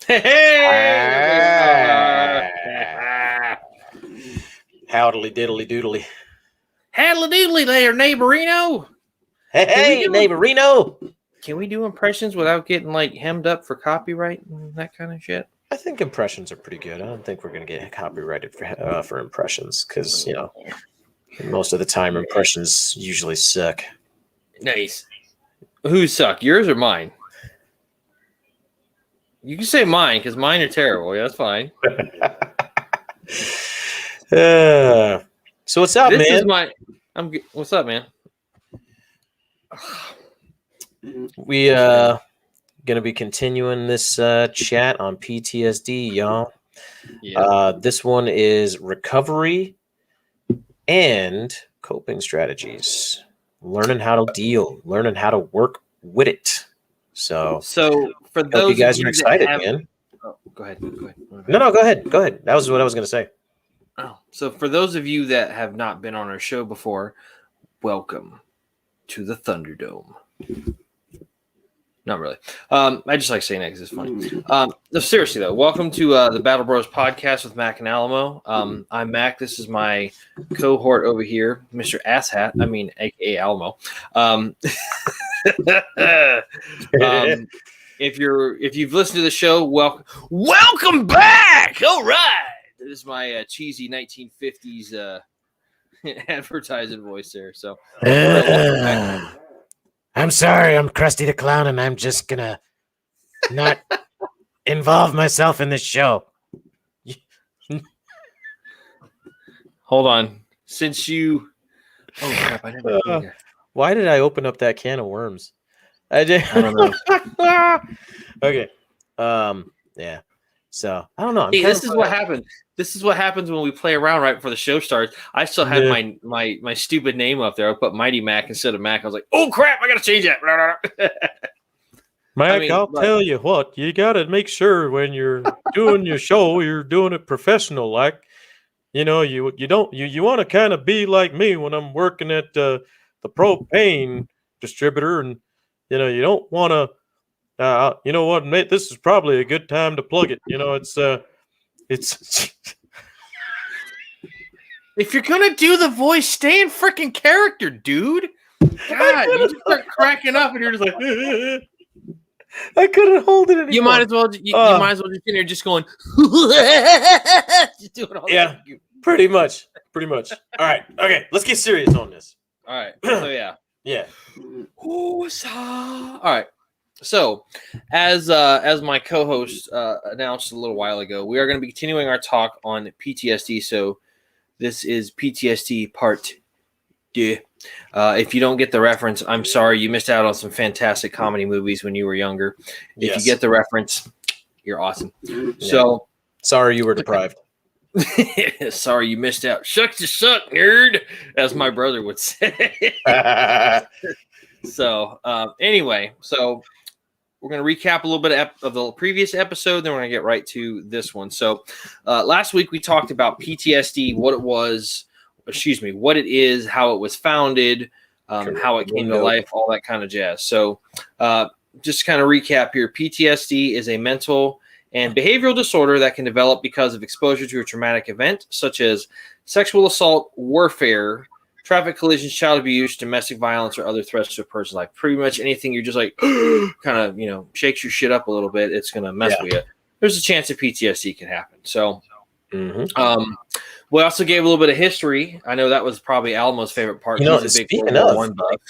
Hey! Howdly diddly doodly. Haddly doodly there, neighborino. Hey, neighborino. Can we do impressions without getting like hemmed up for copyright and that kind of shit? I think impressions are pretty good. I don't think we're going to get copyrighted for impressions because, most of the time impressions usually suck. Nice. Who suck? Yours or mine? You can say mine because mine are terrible. Yeah, that's fine. So what's up, man? What's up, man? We gonna be continuing this chat on PTSD, y'all. Yeah. This one is recovery and coping strategies. Learning how to deal, learning how to work with it. So for those you guys are excited, man. Oh, go ahead. No, go ahead. That was what I was going to say. Oh, so for those of you that have not been on our show before, welcome to the Thunderdome. Not really. I just like saying that because it's funny. No, seriously though, welcome to the Battle Bros podcast with Mac and Alamo. I'm Mac. This is my cohort over here, Mr. Asshat. I mean, aka Alamo. If you've listened to the show, welcome back. All right, this is my cheesy 1950s advertising voice there. So. Welcome back. I'm sorry, I'm Krusty the Clown, and I'm just gonna not involve myself in this show. Hold on. Since you... Oh, crap, I never... Why did I open up that can of worms? I don't know. Okay. Yeah. So, I don't know. Hey, this is what happens. This is what happens when we play around right before the show starts. I still had my stupid name up there. I put Mighty Mac instead of Mac. I was like, oh, crap, I got to change that. Mac, I'll tell you what. You got to make sure when you're doing your show, you're doing it professional. Like, you want to kind of be like me when I'm working at the propane distributor. And, you don't want to, you know what, mate, this is probably a good time to plug it. It's if you're gonna do the voice, stay in freaking character, dude. God, you just start cracking up, and you're just like, I couldn't hold it anymore. You might as well just sit there just going, just doing all that. Pretty much. All right, okay, let's get serious on this. All right, so yeah. All right. So, as my co-host announced a little while ago, we are going to be continuing our talk on PTSD. So, this is PTSD Part 2. If you don't get the reference, I'm sorry. You missed out on some fantastic comedy movies when you were younger. If you get the reference, you're awesome. Yeah. So, sorry you were deprived. Sorry you missed out. Shucks you suck, nerd, as my brother would say. So, anyway, we're going to recap a little bit of the previous episode, then we're going to get right to this one. So last week we talked about PTSD, what it is, how it was founded, how it came to life, all that kind of jazz. So just to kind of recap here, PTSD is a mental and behavioral disorder that can develop because of exposure to a traumatic event, such as sexual assault, warfare, traffic collisions, child abuse, domestic violence, or other threats to a person's life. Pretty much anything you're just like, kind of, shakes your shit up a little bit, it's going to mess with you. There's a chance that PTSD can happen. So, we also gave a little bit of history. I know that was probably Alamo's favorite part. He's a big World War I buff.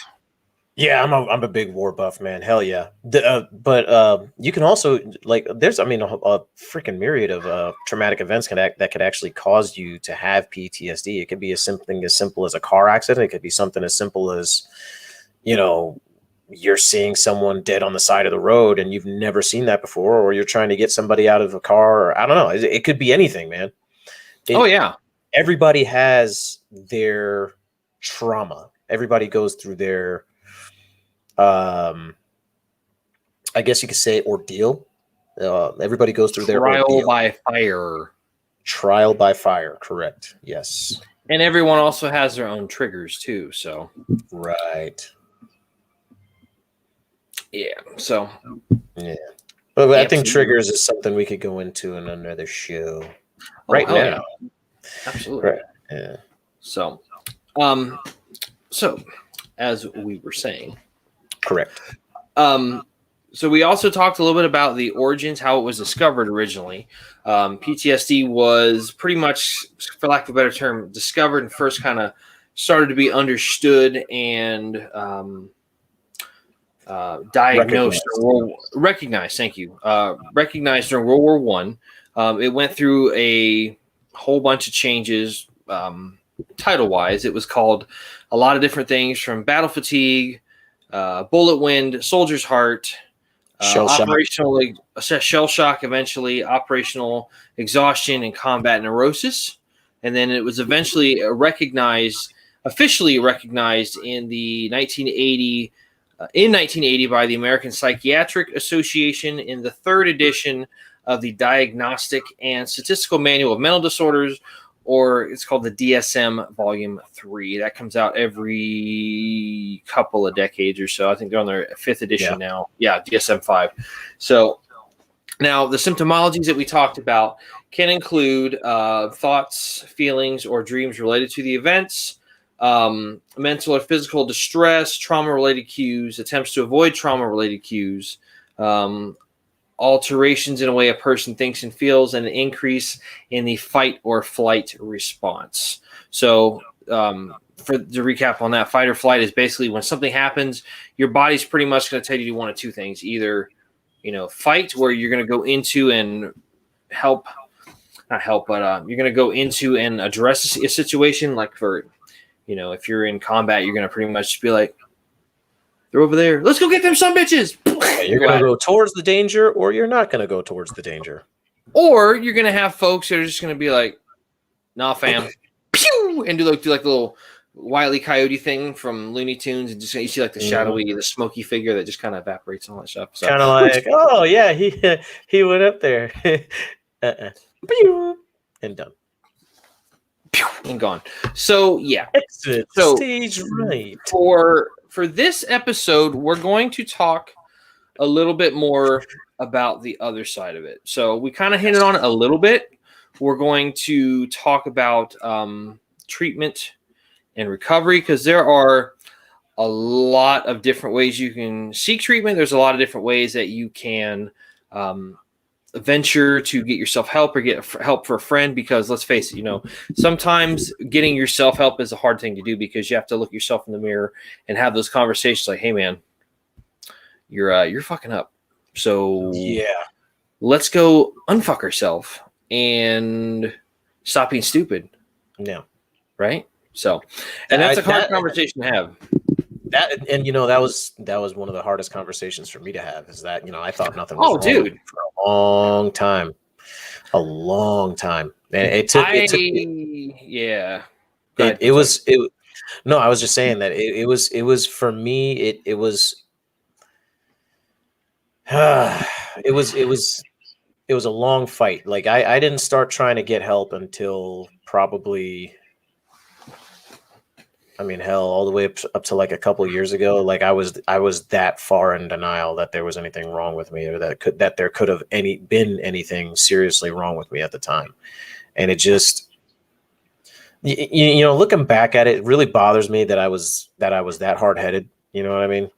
Yeah, I'm a big war buff, man. Hell yeah. But you can also there's a freaking myriad of traumatic events that could actually cause you to have PTSD. It could be something as simple as a car accident. It could be something as simple as, you're seeing someone dead on the side of the road and you've never seen that before, or you're trying to get somebody out of a car, or I don't know. It could be anything, man. Everybody has their trauma. Everybody goes through their I guess you could say ordeal. Everybody goes through their trial by fire. Trial by fire, correct. Yes. And everyone also has their own triggers too, so. Right. Yeah, so. Yeah. Well, I think triggers is something we could go into in another show right now. Yeah. Absolutely. Right. Yeah. So, as we were saying, correct. So we also talked a little bit about the origins, how it was discovered originally. PTSD was pretty much, for lack of a better term, discovered and first kind of started to be understood and diagnosed, recognized. Thank you. Recognized during World War One. It went through a whole bunch of changes. Title-wise, it was called a lot of different things, from battle fatigue, bullet wind, soldier's heart, operational shell shock, eventually operational exhaustion, and combat neurosis. And then it was eventually officially recognized in the 1980 by the American Psychiatric Association in the 3rd edition of the Diagnostic and Statistical Manual of Mental Disorders, or it's called the DSM Volume 3. That comes out every couple of decades or so. I think they're on their 5th edition now. Yeah, DSM 5. So now the symptomologies that we talked about can include thoughts, feelings, or dreams related to the events, mental or physical distress, trauma-related cues, attempts to avoid trauma-related cues, alterations in the way a person thinks and feels, and an increase in the fight or flight response. So to recap on that, fight or flight is basically when something happens, your body's pretty much going to tell you to do one of two things. Either, fight, where you're going to go into and you're going to go into and address a situation. Like for, if you're in combat, you're going to pretty much be like, they're over there, let's go get them some bitches. You're going to go towards the danger, or you're not going to go towards the danger. Or you're going to have folks that are just going to be like, nah, fam. Pew! And do like the little Wile E. Coyote thing from Looney Tunes. And just you see like the shadowy, the smoky figure that just kind of evaporates and all that stuff. So, kind of like, oh, yeah, he went up there. Pew! And done. Pew! And gone. So, yeah. Exit stage right. For this episode, we're going to talk a little bit more about the other side of it. So we kind of hinted on it a little bit. We're going to talk about treatment and recovery, because there are a lot of different ways you can seek treatment. There's a lot of different ways that you can venture to get yourself help or get help for a friend, because let's face it, sometimes getting yourself help is a hard thing to do, because you have to look yourself in the mirror and have those conversations like, hey man, you're fucking up. So yeah, let's go unfuck ourselves and stop being stupid. Yeah. Right. So, and that's a hard conversation to have. That was one of the hardest conversations for me to have, is that, I thought nothing was wrong with me for a long time. And it took yeah. I was just saying that it was for me, it was a long fight. Like I didn't start trying to get help until probably, all the way up to like a couple of years ago. Like I was that far in denial that there was anything wrong with me, or that there could have been anything seriously wrong with me at the time. And it just, looking back at it, it really bothers me that I was that hard-headed. You know what I mean?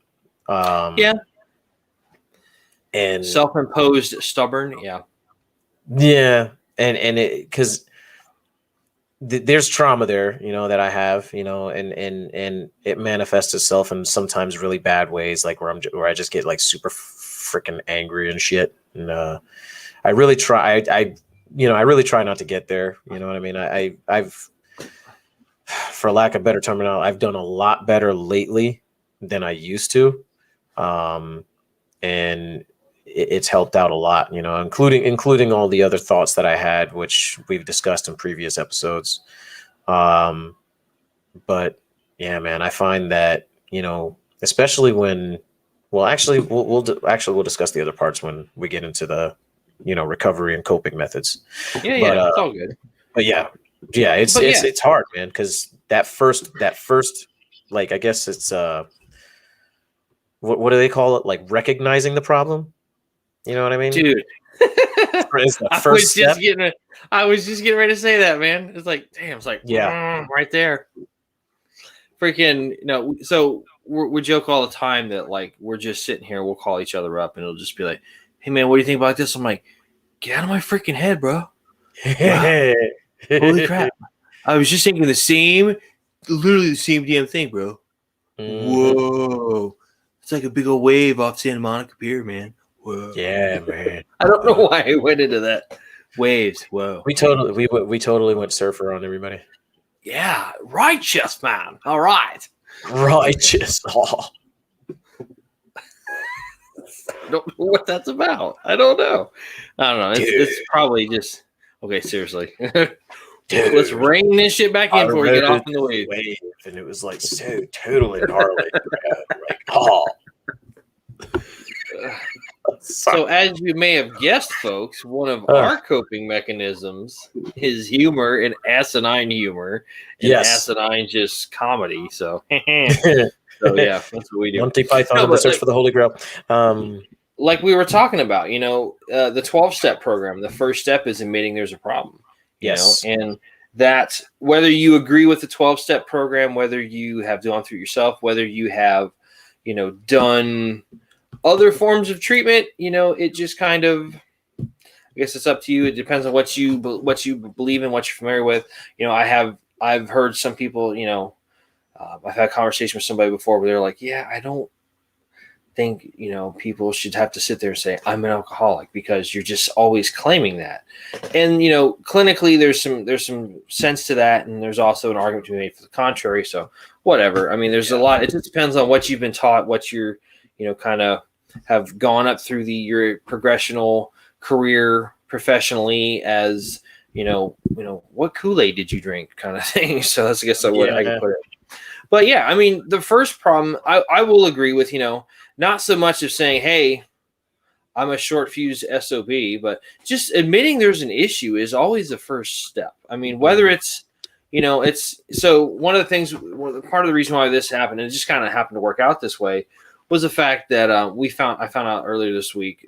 Yeah. And self-imposed stubborn. Yeah. Yeah. And it, because there's trauma there, that I have, and it manifests itself in sometimes really bad ways, like where I just get like super freaking angry and shit. And I really try, I really try not to get there. You know what I mean? I've, for lack of better terminology, I've done a lot better lately than I used to. And it's helped out a lot, including all the other thoughts that I had, which we've discussed in previous episodes. But yeah, man, I find that, especially when, well, actually, we'll discuss the other parts when we get into the, recovery and coping methods. Yeah, it's all good. But yeah, it's hard, man, because that first, like, I guess it's what do they call it? Like recognizing the problem. You know what I mean? Dude. I was just getting ready to say that, man. It's like, damn, it's like, right there. Freaking, so we joke all the time that like we're just sitting here, we'll call each other up and it'll just be like, hey man, what do you think about this? I'm like, get out of my freaking head, bro. Wow. Holy crap. I was just thinking literally the same damn thing, bro. Mm-hmm. Whoa. It's like a big old wave off Santa Monica Pier, man. Whoa. Yeah, man. I don't know why I went into that. Waves. Whoa. We totally went surfer on everybody. Yeah, righteous, man. All right. Righteous. Oh. I don't know what that's about. I don't know. It's probably just okay. Seriously, dude, let's rein this shit back in before we get off in the wave. And it was like so totally gnarly. Like, oh. So, as you may have guessed, folks, one of our coping mechanisms is humor and asinine humor. And asinine just comedy. So, so yeah, that's what we do. Monty Python and the Search for the Holy Grail. Like we were talking about, the 12-step program, the first step is admitting there's a problem. Yes. And that whether you agree with the 12-step program, whether you have gone through it yourself, whether you have, done other forms of treatment, it just kind of, I guess it's up to you. It depends on what you believe in, what you're familiar with. I've heard some people, I've had a conversation with somebody before where they're like, yeah, I don't think, people should have to sit there and say, I'm an alcoholic, because you're just always claiming that. And, clinically there's some sense to that. And there's also an argument to be made for the contrary. So whatever. I mean, there's a lot, it just depends on what you've been taught, what you're, kind of have gone up through your progressional career professionally as, what Kool-Aid did you drink kind of thing. So that's, I guess, what I can put it. But yeah, I mean, the first problem I will agree with, not so much of saying, hey, I'm a short fused SOB, but just admitting there's an issue is always the first step. I mean, whether it's, it's so one of the things, part of the reason why this happened, and it just kind of happened to work out this way, was the fact that I found out earlier this week.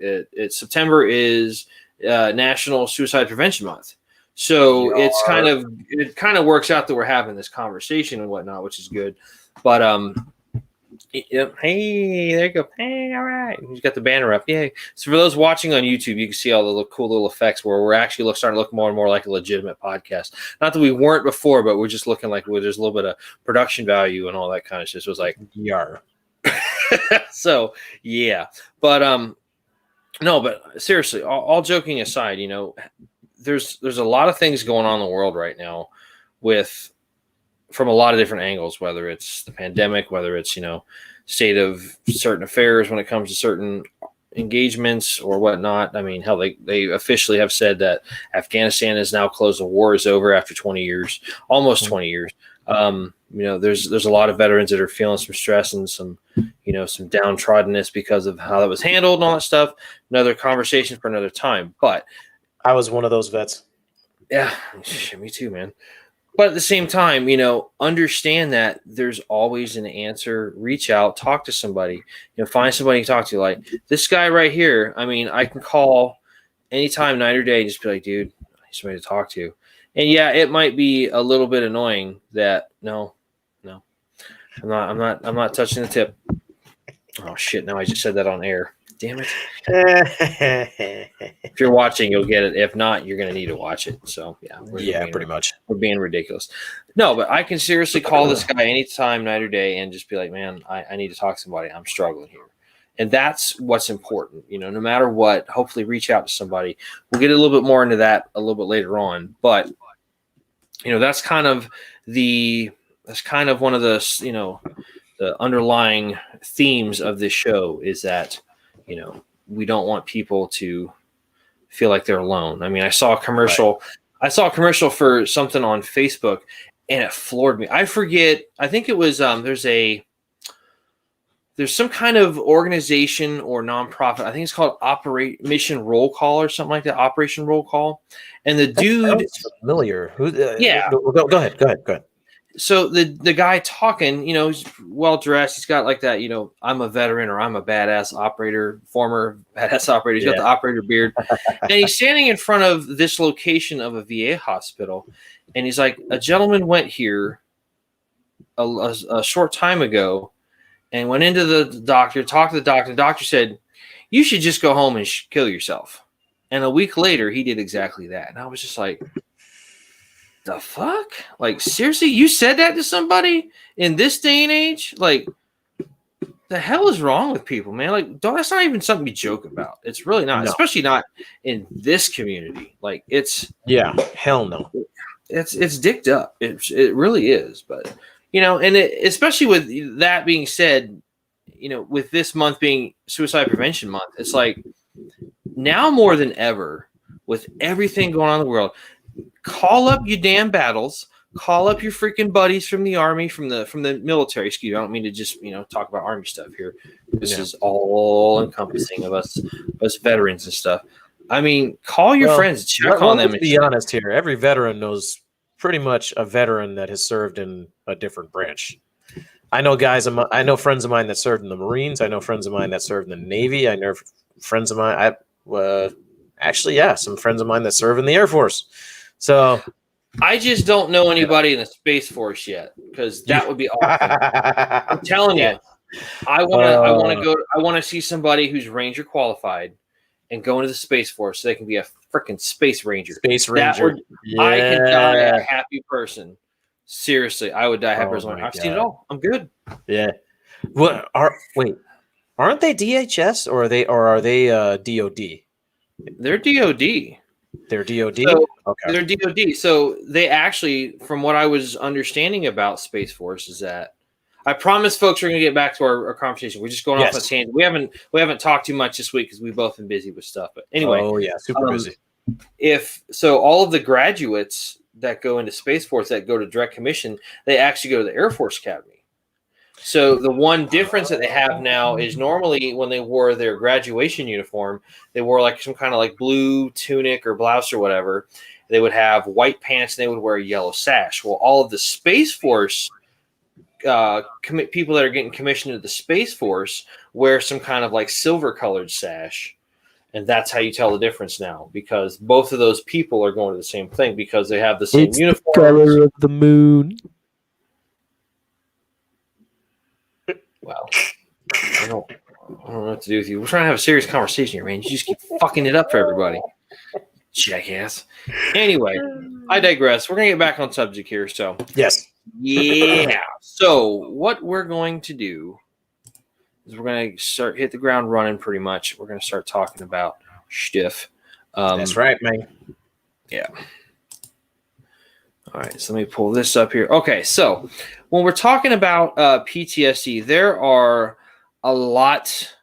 September is National Suicide Prevention Month, so it kind of works out that we're having this conversation and whatnot, which is good. But hey, there you go. Hey, all right, you got the banner up. Yay! So for those watching on YouTube, you can see all the cool little effects where we're actually starting to look more and more like a legitimate podcast. Not that we weren't before, but we're just looking like there's a little bit of production value and all that kind of shit. So it was like, yar. So yeah, but no, but seriously, all joking aside, there's a lot of things going on in the world right now from a lot of different angles, whether it's the pandemic, whether it's state of certain affairs when it comes to certain engagements or whatnot. I mean, hell, they officially have said that Afghanistan is now closed. The war is over after 20 years, almost 20 years. There's a lot of veterans that are feeling some stress and some downtroddenness because of how that was handled and all that stuff. Another conversation for another time. But I was one of those vets. Yeah, me too, man. But at the same time, understand that there's always an answer. Reach out, talk to somebody, find somebody to talk to. Like this guy right here. I mean, I can call anytime, night or day, and just be like, dude, I need somebody to talk to. And yeah, it might be a little bit annoying that no, I'm not touching the tip. Oh shit! Now I just said that on air. Damn it! If you're watching, you'll get it. If not, you're gonna need to watch it. So yeah, pretty much. We're being ridiculous. No, but I can seriously call this guy anytime, night or day, and just be like, man, I need to talk to somebody. I'm struggling here. And that's what's important, no matter what, hopefully reach out to somebody. We'll get a little bit more into that a little bit later on. But, that's kind of one of the, the underlying themes of this show is that, we don't want people to feel like they're alone. I mean, I saw a commercial. Right. I saw a commercial for something on Facebook and it floored me. I forget. I think it was, there's some kind of organization or nonprofit. I think it's called Mission Roll Call or something like that. Operation Roll Call. And the dude familiar. Yeah. Go ahead. so the guy talking, he's well dressed. He's got like that, I'm a veteran or I'm a badass operator, former badass operator. He's got the operator beard, and he's standing in front of this location of a VA hospital, and he's like, a gentleman went here a short time ago, and went into the doctor, talked to the doctor. The doctor said, you should just go home and kill yourself. And a week later, he did exactly that. And I was just like, the fuck? Like, seriously, you said that to somebody in this day and age? Like, the hell is wrong with people, man? Like, that's not even something you joke about. It's really not, especially not in this community. Like, it's hell no. It's dicked up. It really is. But and especially with that being said, with this month being Suicide Prevention Month, it's like now more than ever, with everything going on in the world, call up your damn battles. Call up your freaking buddies from the army, from the military. Excuse me, I don't mean to just talk about army stuff here. This is all encompassing of us veterans and stuff. I mean, call your friends, check on them. To be honest here, every veteran knows pretty much a veteran that has served in a different branch. I know friends of mine that served in the Marines. I know friends of mine that served in the Navy. I know friends of mine. Some friends of mine that serve in the Air Force. So I just don't know anybody in the Space Force yet, because that would be awesome. I'm telling you, I want to see somebody who's Ranger qualified and go into the Space Force so they can be a freaking Space Ranger. I can die a happy person. Seriously, I would die a happy person. I've seen it all. I'm good. Yeah. Aren't they DHS or are they DOD? They're DOD. They're DOD? So, okay. They're DOD. So they actually, from what I was understanding about Space Force, is that I promise folks we're going to get back to our conversation. We're just going off a tangent. We haven't talked too much this week because we've both been busy with stuff. But anyway. Oh, yeah. Super busy. All of the graduates that go into Space Force that go to direct commission, they actually go to the Air Force Academy. So the one difference that they have now is normally when they wore their graduation uniform, they wore like some kind of like blue tunic or blouse or whatever. They would have white pants and they would wear a yellow sash. Well, all of the Space Force people that are getting commissioned to the Space Force wear some kind of like silver colored sash. And that's how you tell the difference now, because both of those people are going to the same thing because they have the same uniform. The color of the moon. Well, I don't know what to do with you. We're trying to have a serious conversation here, man. You just keep fucking it up for everybody. Jackass. Anyway, I digress. We're going to get back on subject here. So, yes. Yeah. So, what we're going to do is we're going to hit the ground running pretty much. We're going to start talking about stuff. That's right, man. Yeah. All right, so let me pull this up here. Okay, so when we're talking about PTSD, there are a lot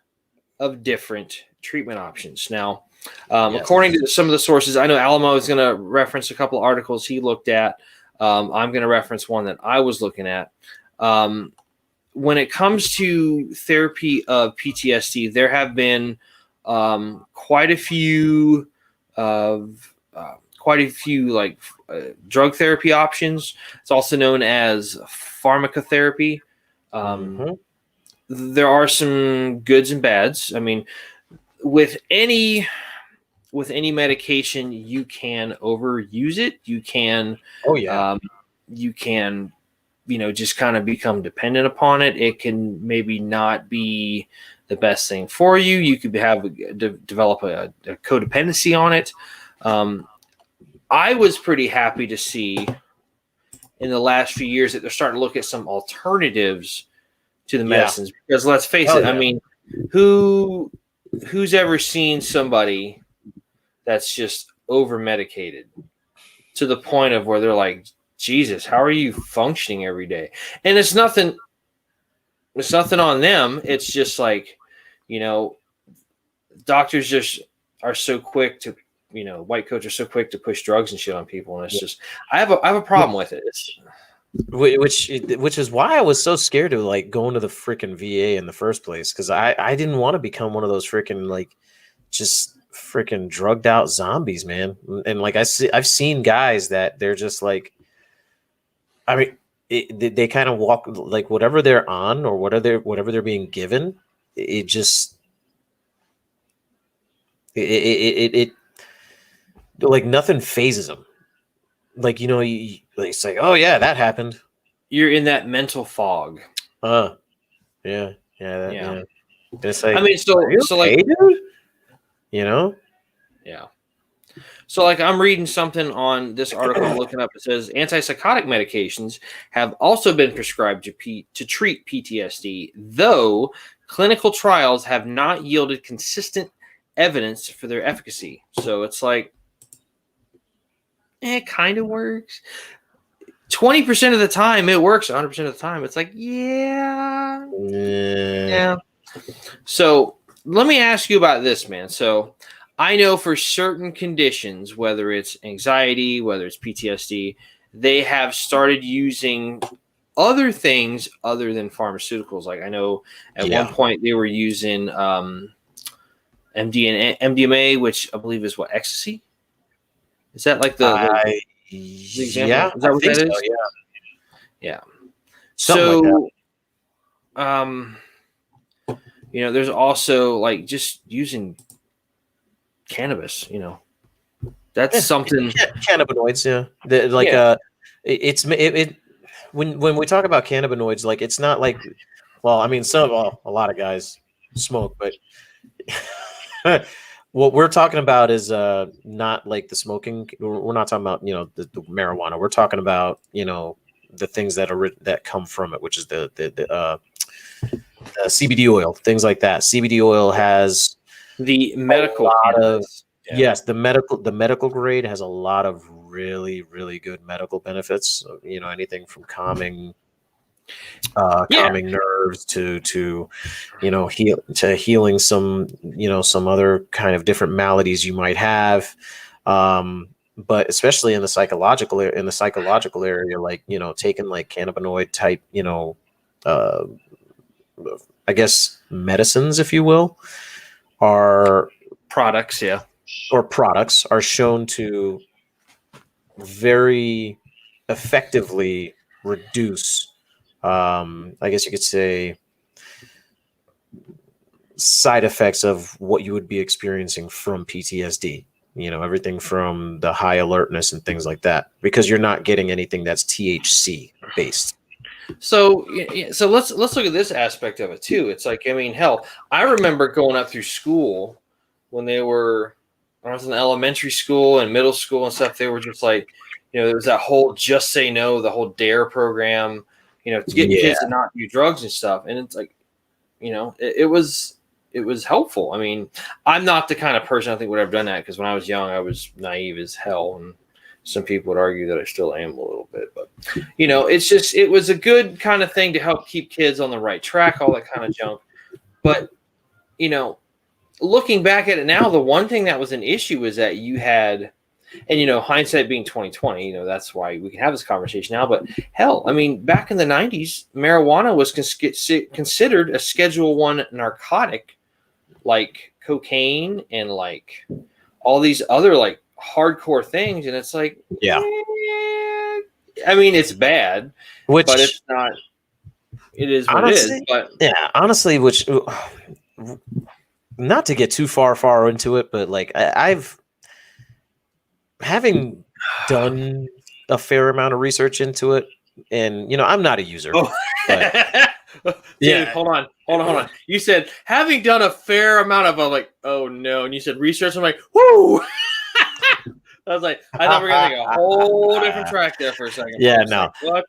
of different treatment options. Now, according to some of the sources, I know Alamo is going to reference a couple of articles he looked at. I'm going to reference one that I was looking at. When it comes to therapy of PTSD, there have been quite a few drug therapy options. It's also known as pharmacotherapy. There are some goods and bads. I mean, with any medication, you can overuse it. You can, you can, just kind of become dependent upon it. It can maybe not be the best thing for you. You could develop a codependency on it. I was pretty happy to see in the last few years that they're starting to look at some alternatives to the medicines. Because let's face it, I mean, who's ever seen somebody that's just over medicated to the point of where they're like, Jesus, how are you functioning every day? And it's nothing on them. It's just like, doctors just are so quick to, white coats are so quick to push drugs and shit on people. And it's just, I have a problem with it. Which is why I was so scared of like going to the freaking VA in the first place. Cause I didn't want to become one of those freaking like just freaking drugged out zombies, man. And like I've seen guys that they're just like, I mean, they kind of walk like whatever they're on or whatever they're being given. It just it like nothing phases them. Like, it's like, oh yeah, that happened. You're in that mental fog. Yeah. It's like, I mean, so okay, like, dude? Yeah. So like, I'm reading something on this article I'm looking up. It says antipsychotic medications have also been prescribed to treat PTSD, though clinical trials have not yielded consistent evidence for their efficacy. So it's like, it kind of works. 20% of the time it works. 100% of the time it's like, yeah. So let me ask you about this, man. So I know for certain conditions, whether it's anxiety, whether it's PTSD, they have started using other things other than pharmaceuticals. Like I know at one point they were using MDMA, which I believe is what, ecstasy? Is that like the example? Yeah, is that what that is? So, yeah. Something So, there's also like just using cannabis. That's something. Cannabinoids, when we talk about cannabinoids, like it's not like, well, I mean, a lot of guys smoke, but what we're talking about is not like the smoking. We're not talking about the marijuana. We're talking about the things that come from it, which is the CBD oil, things like that. CBD oil has the medical yes, the medical grade has a lot of really, really good medical benefits. Anything from calming nerves to healing some other kind of different maladies you might have. But especially in the psychological area, like taking like cannabinoid type, I guess medicines, if you will, are products, are shown to very effectively reduce, I guess you could say, side effects of what you would be experiencing from PTSD. Everything from the high alertness and things like that, because you're not getting anything that's THC based. So let's look at this aspect of it too. It's like, I mean, hell, I remember going up through school when I was in elementary school and middle school and stuff. They were just like, there was that whole Just Say No, the whole DARE program, to get kids to not do drugs and stuff. And it's like, it was helpful. I mean, I'm not the kind of person I think would have done that, because when I was young, I was naive as hell, and some people would argue that I still am a little bit. But it's just, it was a good kind of thing to help keep kids on the right track, all that kind of junk. But looking back at it now, the one thing that was an issue is that you had, and hindsight being 2020, that's why we can have this conversation now. But hell, I mean, back in the 90s, marijuana was considered a Schedule I narcotic, like cocaine and like all these other like hardcore things. And it's like, I mean, it's bad, but it's not. It is what honestly, it is. But honestly, which, not to get too far into it, but like I've having done a fair amount of research into it, and I'm not a user. But, dude, hold on. You said having done a fair amount of, like, oh no, and you said research. I'm like, whoo. I was like, I thought we were gonna take a whole different track there for a second. Yeah, no, no,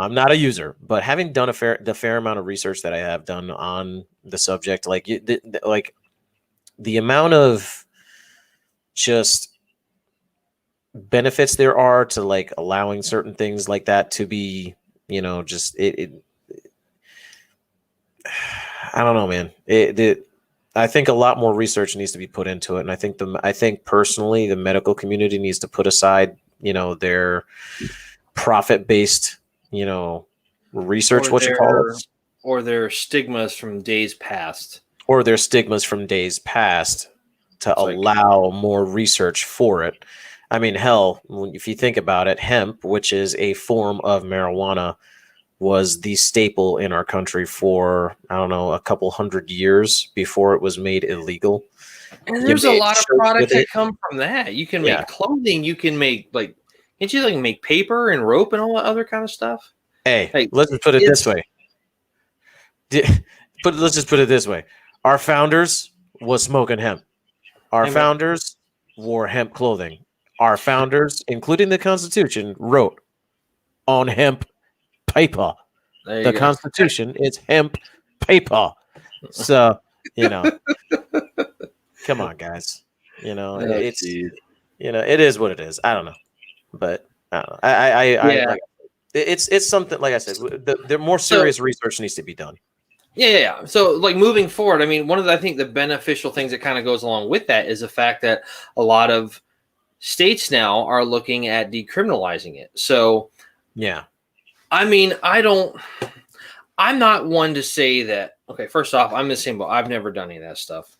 I'm not a user, but having done the fair amount of research that I have done on the subject, like the amount of just benefits there are to like allowing certain things like that to be, just I don't know, man. I think a lot more research needs to be put into it, and I think personally the medical community needs to put aside, their profit-based, research, or their stigmas from days past, to allow more research for it. I mean, hell, if you think about it, hemp, which is a form of marijuana, was the staple in our country for, I don't know, a couple hundred years before it was made illegal. And there's a lot of products that come from that. You can make clothing. You can make can't you make paper and rope and all that other kind of stuff? Hey, let's just put it this way. Let's just put it this way. Our founders was smoking hemp. Our founders wore hemp clothing. Our founders, including the Constitution, wrote on hemp paper. The Constitution is hemp paper. So, come on, guys. It is what it is. I don't know, but I don't know. It's something, like I said, the more serious research needs to be done. Yeah. So, moving forward, I mean, one of I think the beneficial things that kind of goes along with that is the fact that a lot of states now are looking at decriminalizing it. So, yeah. I mean, I'm not one to say that, okay, first off, I'm the same, but I've never done any of that stuff.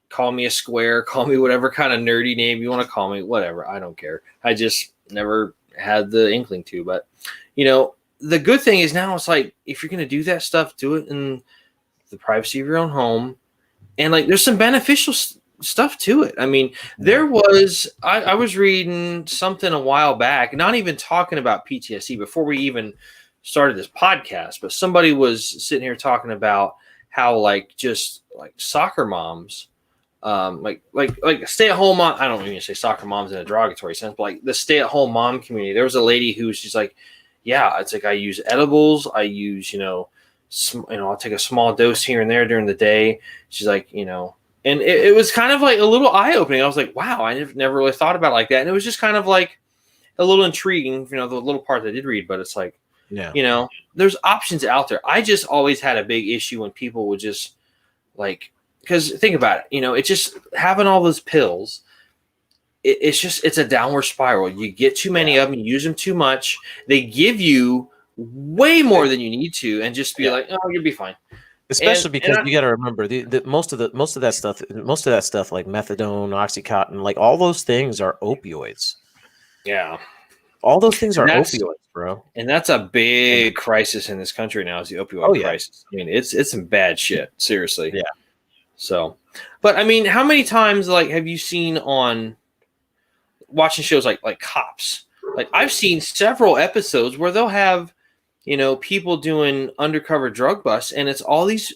Call me a square, call me whatever kind of nerdy name you want to call me, whatever. I don't care. I just never had the inkling to. But, the good thing is now it's like, if you're going to do that stuff, do it in the privacy of your own home. And there's some beneficial stuff to it. I mean, there was, I was reading something a while back, not even talking about PTSD before we even started this podcast, but somebody was sitting here talking about how just soccer moms, like stay-at-home mom. I don't even say soccer moms in a derogatory sense, but the stay-at-home mom community. There was a lady she's like, yeah, it's I use edibles. I use, I'll take a small dose here and there during the day. She's like, and it was kind of a little eye-opening. I was like, wow, I never really thought about it like that. And it was just kind of a little intriguing, the little part that I did read, but it's there's options out there. I just always had a big issue when people would just because think about it, it's just having all those pills. It's a downward spiral. You get too many of them, you use them too much. They give you way more than you need to, and just be oh, you'll be fine. Especially because you got to remember the most of that stuff like methadone, Oxycontin, all those things are opioids. Yeah. All those things are opioids, bro. And that's a big crisis in this country now, is the opioid crisis. I mean, it's some bad shit, seriously. Yeah. So, but I mean, how many times have you seen on watching shows like Cops? I've seen several episodes where they'll have people doing undercover drug busts, and it's all these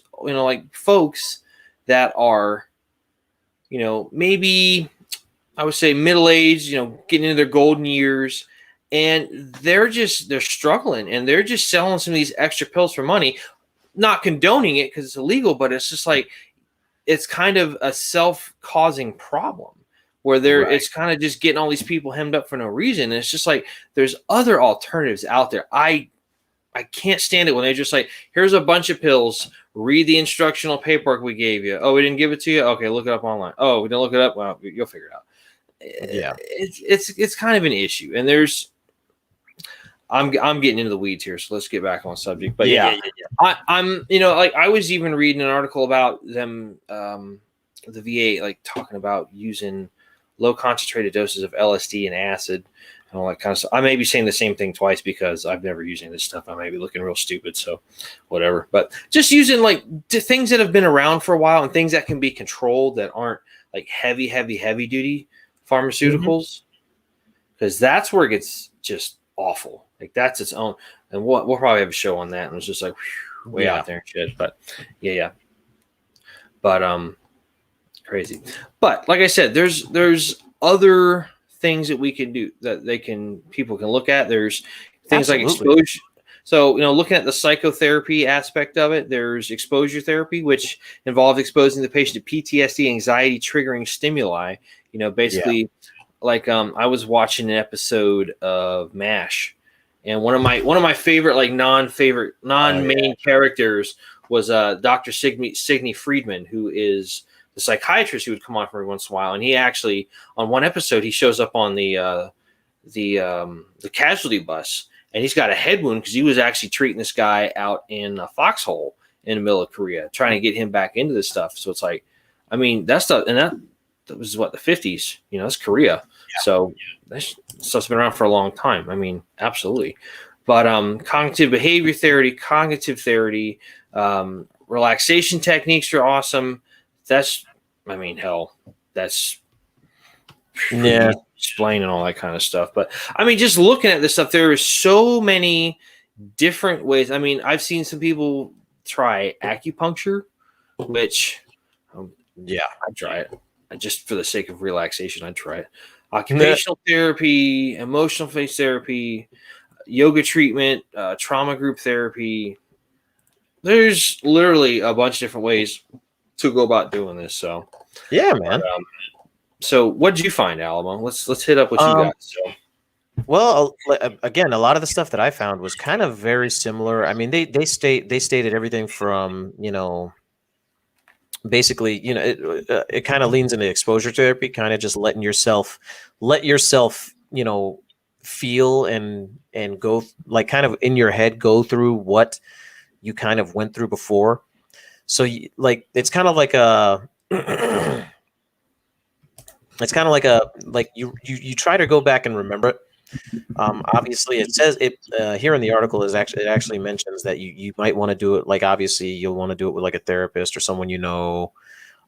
folks that are maybe I would say middle-aged, getting into their golden years. And they're struggling, and they're just selling some of these extra pills for money, not condoning it because it's illegal, but it's just it's kind of a self-causing problem where it's kind of just getting all these people hemmed up for no reason. And it's just there's other alternatives out there. I can't stand it when they're just here's a bunch of pills, read the instructional paperwork we gave you. Oh, we didn't give it to you? Okay, look it up online. Oh, we didn't look it up? Well, you'll figure it out. Yeah. It's kind of an issue. And I'm getting into the weeds here, so let's get back on subject. But I'm I was even reading an article about them, the VA talking about using low concentrated doses of LSD and acid and all that kind of stuff. I may be saying the same thing twice because I've never used any of this stuff. I may be looking real stupid, so whatever. But just using things that have been around for a while and things that can be controlled that aren't heavy duty pharmaceuticals, because that's where it gets just awful. That's its own, and we'll probably have a show on that, and it's just way out there and shit. But but crazy. But like I said, there's other things that we can do that people can look at. There's things like exposure. So looking at the psychotherapy aspect of it, there's exposure therapy, which involves exposing the patient to PTSD, anxiety triggering stimuli. Basically, I was watching an episode of MASH. And one of my favorite, non-main characters was Dr. Signe Friedman, who is the psychiatrist who would come on for every once in a while. And he actually, on one episode, he shows up on the casualty bus, and he's got a head wound because he was actually treating this guy out in a foxhole in the middle of Korea, trying to get him back into this stuff. So it's that stuff, and that was what, the 50s. You know, that's Korea. Yeah. So that stuff's been around for a long time. I mean, absolutely. But cognitive behavior therapy, relaxation techniques are awesome. That's, I mean, hell, that's explaining all that kind of stuff. But I mean, just looking at this stuff, there are so many different ways. I mean, I've seen some people try acupuncture, which I'd try it just for the sake of relaxation. I'd try it. Occupational therapy, emotional phase therapy, yoga treatment, trauma group therapy. There's literally a bunch of different ways to go about doing this. So yeah, man. So what did you find, Alamo? Let's hit up what you got. So. Well, again, a lot of the stuff that I found was kind of very similar. I mean, they stated everything from, you know, basically, you know, it kind of leans into exposure therapy, kind of just let yourself, you know, feel and go, like, kind of in your head, go through what you kind of went through before. So like, it's kind of like a it's kind of like you try to go back and remember it. Obviously it says it here in the article it actually mentions that you might want to do it, like, obviously you'll want to do it with like a therapist or someone, you know,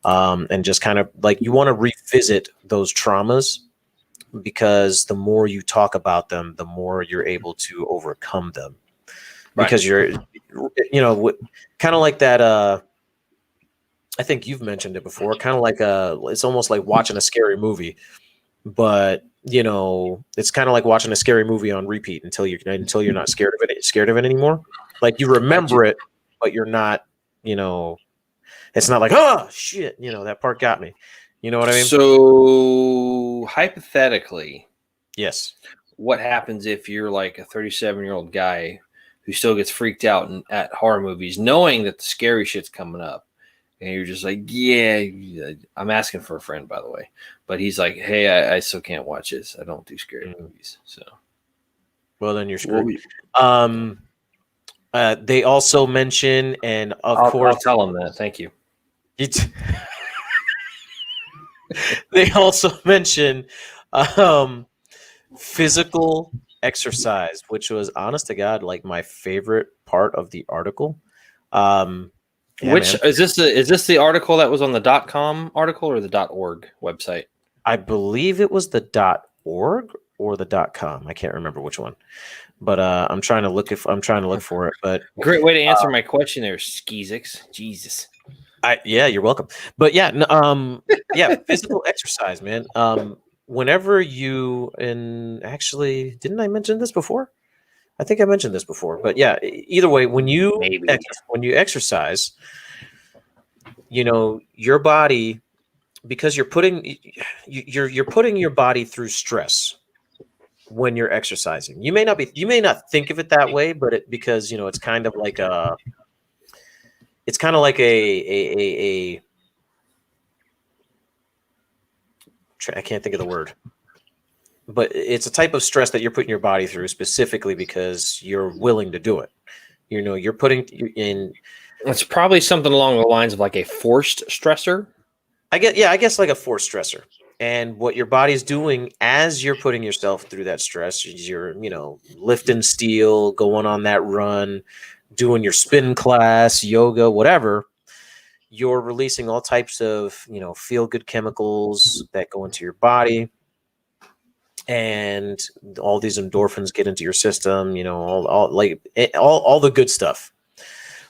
and just kind of like, you want to revisit those traumas, because the more you talk about them, the more you're able to overcome them. Right. Because you're, you know, kind of like that. I think you've mentioned it before. Kind of like it's almost like watching a scary movie, but you know, it's kind of like watching a scary movie on repeat until you're not scared of it anymore. Like, you remember it, but you're not, you know, it's not like, oh shit, you know, that part got me. You know what I mean? So hypothetically, yes. What happens if you're like a 37-year-old guy who still gets freaked out at horror movies, knowing that the scary shit's coming up? And you're just like, yeah, I'm asking for a friend, by the way. But he's like, hey, I still can't watch this. I don't do scary movies. So, well, then you're screwed. They also mention, and of course, I'll tell him that. Thank you. They also mention physical exercise, which was, honest to God, like my favorite part of the article. Yeah, which man. Is this the article that was on the .com article or the .org website? I believe it was the .org or the .com. I can't remember which one, but I'm trying to look for it. But great way to answer my question there, Skeezix. Jesus. Yeah, you're welcome. But yeah, yeah, physical exercise, man. Whenever you, and actually, didn't I mention this before? I think I mentioned this before, but yeah, either way, when you exercise, you know, your body, because you're putting your body through stress when you're exercising. You may not think of it that way, but because, you know, it's kind of like a I can't think of the word, but it's a type of stress that you're putting your body through specifically because you're willing to do it. You know, you're putting in. It's probably something along the lines of like a forced stressor. I guess like a forced stressor. And what your body's doing as you're putting yourself through that stress, you're, you know, lifting steel, going on that run, doing your spin class, yoga, whatever. You're releasing all types of, you know, feel-good chemicals that go into your body, and all these endorphins get into your system, you know, all the good stuff.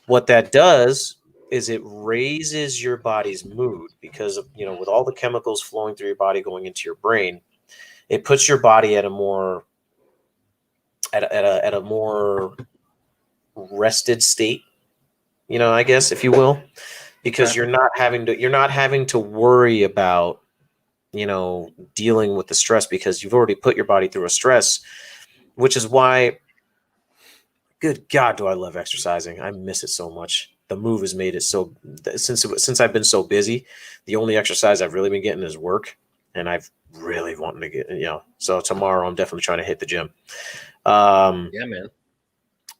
What that does is it raises your body's mood, because of, you know, with all the chemicals flowing through your body going into your brain, it puts your body at a more rested state, you know, I guess, if you will. Because you're not having to worry about, you know, dealing with the stress, because you've already put your body through a stress, which is why, good God, do I love exercising. I miss it so much. The move has made it so, since I've been so busy, the only exercise I've really been getting is work, and I've really wanted to get, you know, so tomorrow I'm definitely trying to hit the gym. Yeah, man.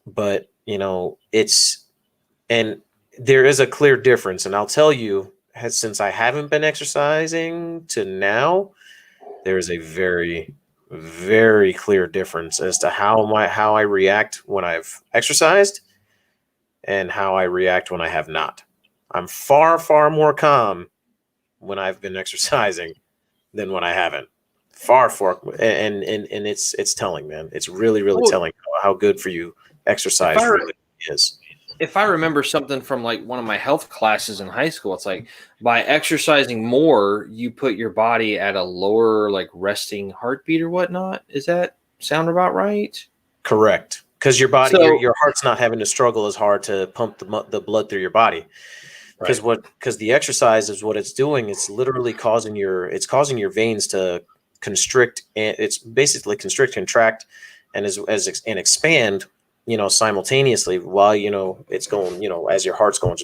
But, you know, and there is a clear difference, and I'll tell you since I haven't been exercising to now, there is a very, very clear difference as to how I react when I've exercised and how I react when I have not. I'm far, far more calm when I've been exercising than when I haven't. Far, and it's telling, man. It's really, really telling how good for you exercise really is. If I remember something from like one of my health classes in high school, it's like by exercising more, you put your body at a lower like resting heartbeat or whatnot. Is that sound about right? Correct. Because your body, your heart's not having to struggle as hard to pump the blood through your body. Because the exercise is what it's doing. It's literally causing your veins to constrict, and it's basically constrict, contract, and and expand, simultaneously while it's going, as your heart's going,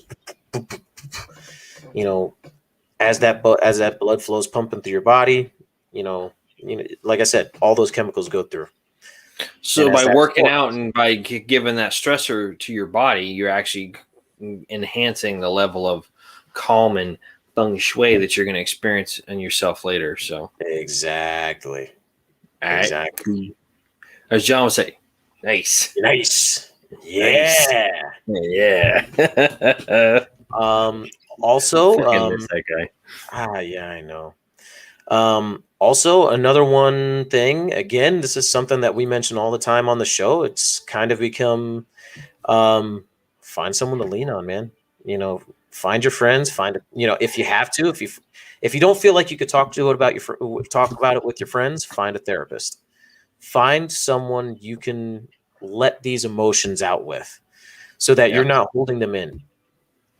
as that blood flows pumping through your body, like I said, all those chemicals go through. So by working out and by giving that stressor to your body, you're actually enhancing the level of calm and feng shui that you're going to experience in yourself later. So exactly. As John would say, nice. Yeah. Also, that guy. Yeah, I know. Also, another one thing, again, this is something that we mention all the time on the show. It's kind of become, find someone to lean on, man. Find your friends, if you have to, if you don't feel like you could talk about it with your friends, find a therapist. Find someone you can let these emotions out with so that you're not holding them in.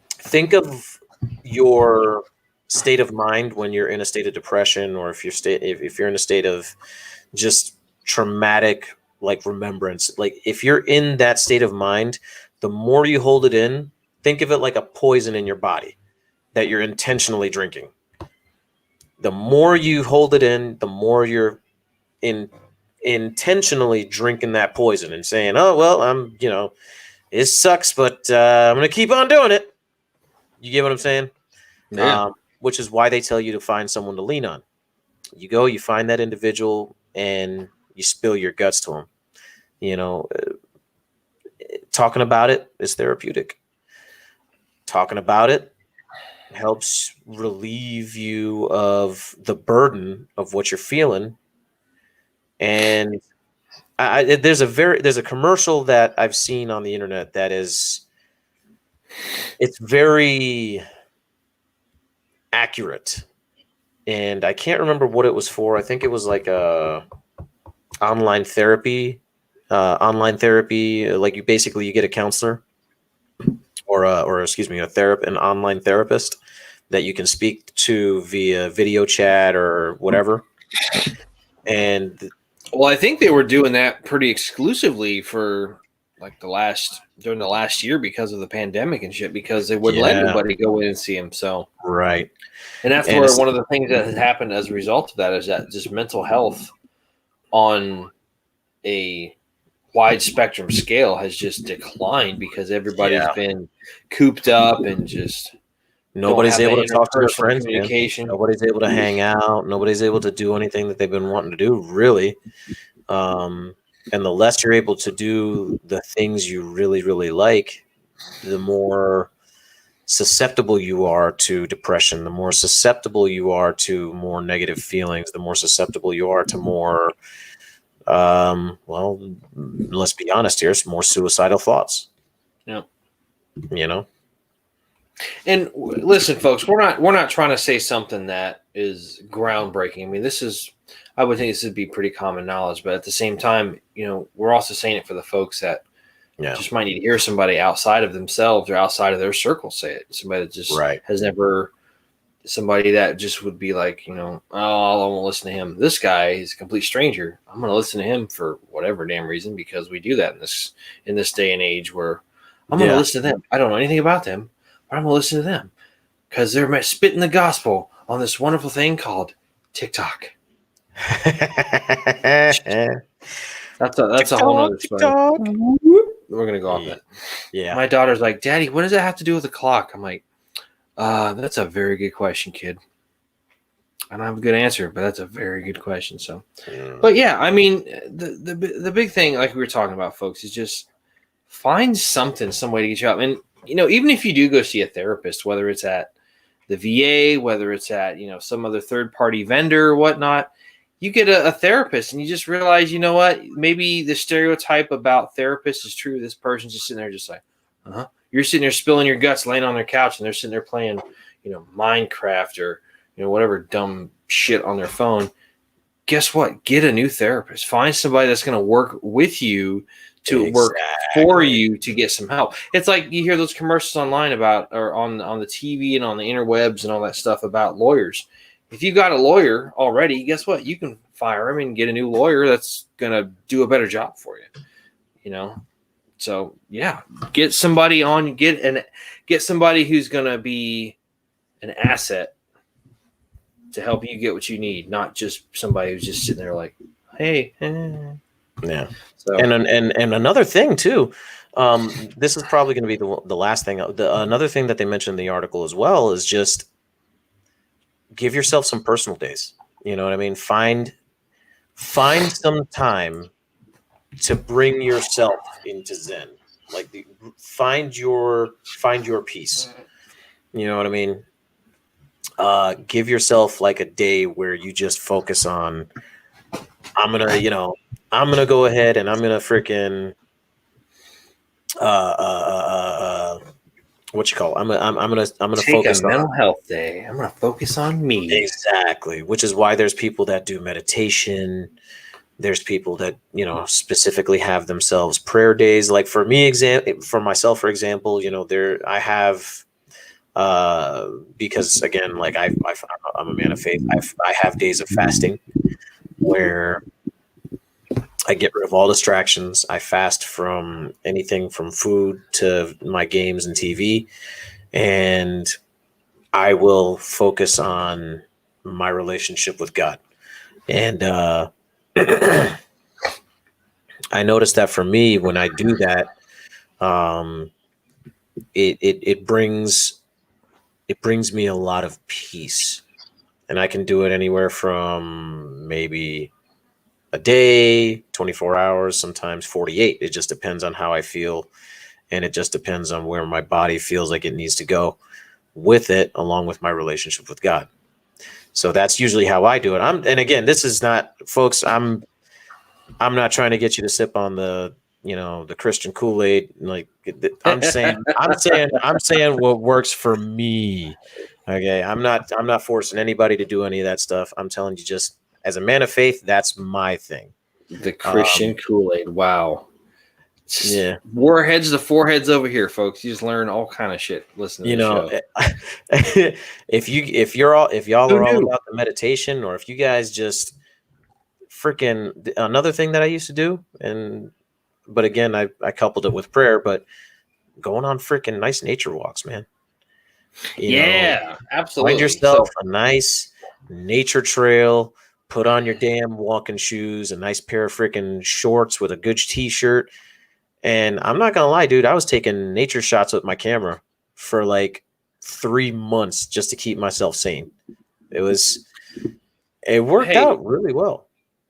Think of your state of mind when you're in a state of depression, or if you're in a state of just traumatic like remembrance. Like if you're in that state of mind, the more you hold it in, think of it like a poison in your body that you're intentionally drinking. The more you hold it in, the more you're intentionally drinking that poison and saying, oh, well, it sucks, but I'm going to keep on doing it. You get what I'm saying? Yeah. Which is why they tell you to find someone to lean on. You go, you find that individual, and you spill your guts to them. Talking about it is therapeutic. Talking about it helps relieve you of the burden of what you're feeling. And there's a commercial that I've seen on the internet that it's very accurate, and I can't remember what it was for. I think it was like a online therapy. Like you get a counselor or an online therapist that you can speak to via video chat or whatever. And well, I think they were doing that pretty exclusively for like during the last year because of the pandemic and shit, because they wouldn't let anybody go in and see him. So right. And that's where one of the things that has happened as a result of that is that just mental health on a wide spectrum scale has just declined because everybody's been cooped up and just nobody's able to talk to their friends. Communication. Nobody's able to hang out. Nobody's able to do anything that they've been wanting to do, really. And the less you're able to do the things you really, really like, the more susceptible you are to depression, the more susceptible you are to more negative feelings, the more susceptible you are to more, let's be honest here, it's more suicidal thoughts. Yeah. And listen, folks, we're not trying to say something that is groundbreaking. I mean, I would think this would be pretty common knowledge, but at the same time, we're also saying it for the folks that just might need to hear somebody outside of themselves or outside of their circle say it. Somebody that just has never, somebody that just would be like, oh, I won't listen to him. This guy is a complete stranger. I'm going to listen to him for whatever damn reason, because we do that in this day and age where I'm going to listen to them. I don't know anything about them, but I'm going to listen to them because they're spitting the gospel on this wonderful thing called TikTok. That's a whole other story. We're gonna go off that. Yeah. My daughter's like, Daddy, what does that have to do with the clock? I'm like, That's a very good question, kid. I don't have a good answer, but that's a very good question. So, but yeah, I mean, the big thing, like we were talking about, folks, is just find some way to get you out. And even if you do go see a therapist, whether it's at the VA, whether it's at some other third party vendor or whatnot, you get a therapist, and you just realize, you know what, maybe the stereotype about therapists is true. This person's just sitting there, just like, you're sitting there spilling your guts, laying on their couch, and they're sitting there playing, Minecraft or whatever dumb shit on their phone. Guess what? Get a new therapist. Find somebody that's going to work with you to work for you to get some help. It's like you hear those commercials online about, or on the TV and on the interwebs and all that stuff about lawyers. If you got a lawyer already, guess what? You can fire him and get a new lawyer that's going to do a better job for you. So yeah, get somebody on, get somebody who's going to be an asset to help you get what you need, not just somebody who's just sitting there like, hey. Yeah. So. And another thing too, this is probably going to be the last thing. Another thing that they mentioned in the article as well is just give yourself some personal days. You know what I mean? Find some time to bring yourself into Zen. Like find your peace. You know what I mean? Give yourself like a day where you just focus on, I'm gonna go ahead and I'm gonna freaking what you call it? I'm gonna take focus a mental health day. I'm gonna focus on me. Exactly, which is why there's people that do meditation. There's people that specifically have themselves prayer days. Like for me, for myself, for example, I have. Because again, like I'm a man of faith. I have days of fasting where I get rid of all distractions. I fast from anything from food to my games and TV, and I will focus on my relationship with God. And I noticed that for me, when I do that, it brings me a lot of peace, and I can do it anywhere from maybe a day, 24 hours, sometimes 48. It just depends on how I feel. And it just depends on where my body feels like it needs to go with it, along with my relationship with God. So that's usually how I do it. And again, this is not, folks, I'm not trying to get you to sip on the Christian Kool-Aid. Like I'm saying what works for me. Okay. I'm not forcing anybody to do any of that stuff. I'm telling you, just as a man of faith, that's my thing. The Christian Kool-Aid. Wow. Yeah. Warheads to foreheads over here, folks. You just learn all kind of shit. Listen to the show. if y'all are all about the meditation, or if you guys just freaking, another thing that I used to do, but again, I coupled it with prayer, but going on freaking nice nature walks, man. Absolutely. Find yourself a nice nature trail, put on your damn walking shoes, a nice pair of freaking shorts with a good t-shirt. And I'm not going to lie, dude, I was taking nature shots with my camera for like 3 months just to keep myself sane. It worked out really well.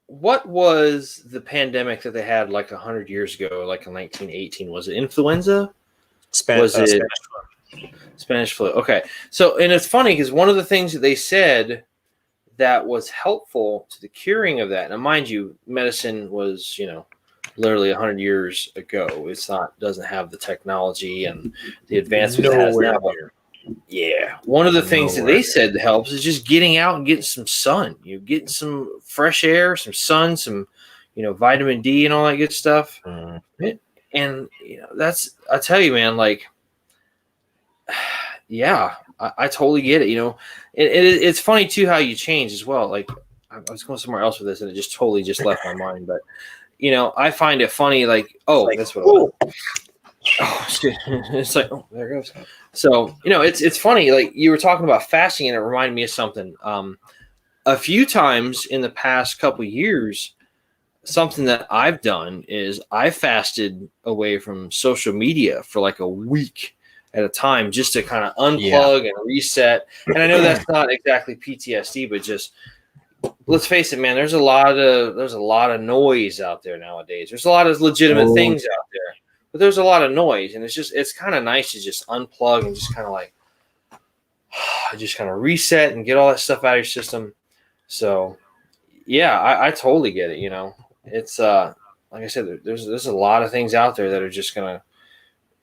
What was the pandemic that they had like 100 years ago, like in 1918? Was it influenza? Spanish flu. Spanish flu. Okay. So, and it's funny because one of the things that they said that was helpful to the curing of that, now mind you, medicine was, literally 100 years ago. Doesn't have the technology and the advancements it has now. Yeah. One of the things that they said that helps is just getting out and getting some sun. Getting some fresh air, some sun, some, vitamin D and all that good stuff. Mm-hmm. And, I tell you, man, like, yeah, I totally get it. It's funny too, how you change as well. Like I was going somewhere else with this and it just totally just left my mind. But, I find it funny, like, that's what it was. Oh shit. It's like, oh, there it goes. So, it's funny, like you were talking about fasting and it reminded me of something. A few times in the past couple of years, something that I've done is I fasted away from social media for like a week. at a time just to kind of unplug and reset. And I know that's not exactly PTSD, but just let's face it, man, there's a lot of noise out there nowadays. There's a lot of legitimate things out there, but there's a lot of noise, and it's kind of nice to just unplug and just kind of like just kind of reset and get all that stuff out of your system. So yeah, I totally get it. It's like I said, there's a lot of things out there that are just gonna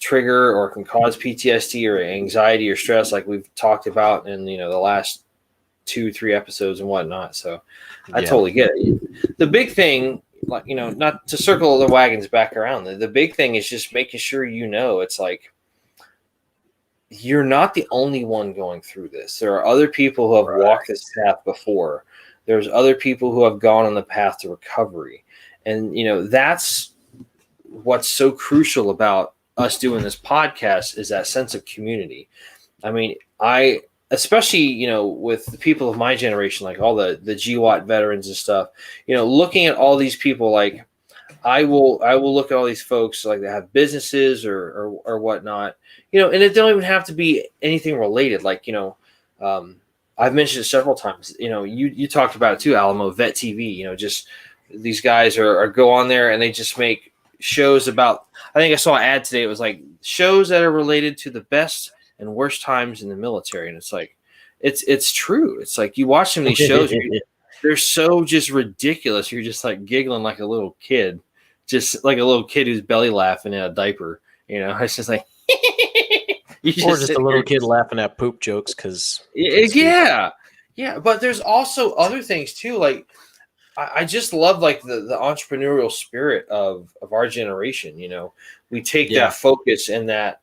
trigger or can cause PTSD or anxiety or stress, like we've talked about in the last 2-3 episodes and whatnot. So I totally get it. The big thing, like not to circle the wagons back around, the big thing is just making sure it's like you're not the only one going through this. There are other people who have walked this path before. There's other people who have gone on the path to recovery. And, that's what's so crucial about us doing this podcast, is that sense of community. I mean, especially, with the people of my generation, like all the GWAT veterans and stuff, looking at all these people, like I will look at all these folks like that have businesses or whatnot, and it don't even have to be anything related. Like, I've mentioned it several times, you talked about it too, Alamo, Vet TV, just these guys are go on there and they just make shows about, I think I saw an ad today. It was like shows that are related to the best and worst times in the military. And it's like, it's true. It's like you watch some of these shows, they're so just ridiculous. You're just like giggling like a little kid, just like a little kid who's belly laughing in a diaper. It's just like, or just a little kid laughing at poop jokes because yeah. But there's also other things too. Like I just love like the entrepreneurial spirit of our generation. We take that focus and that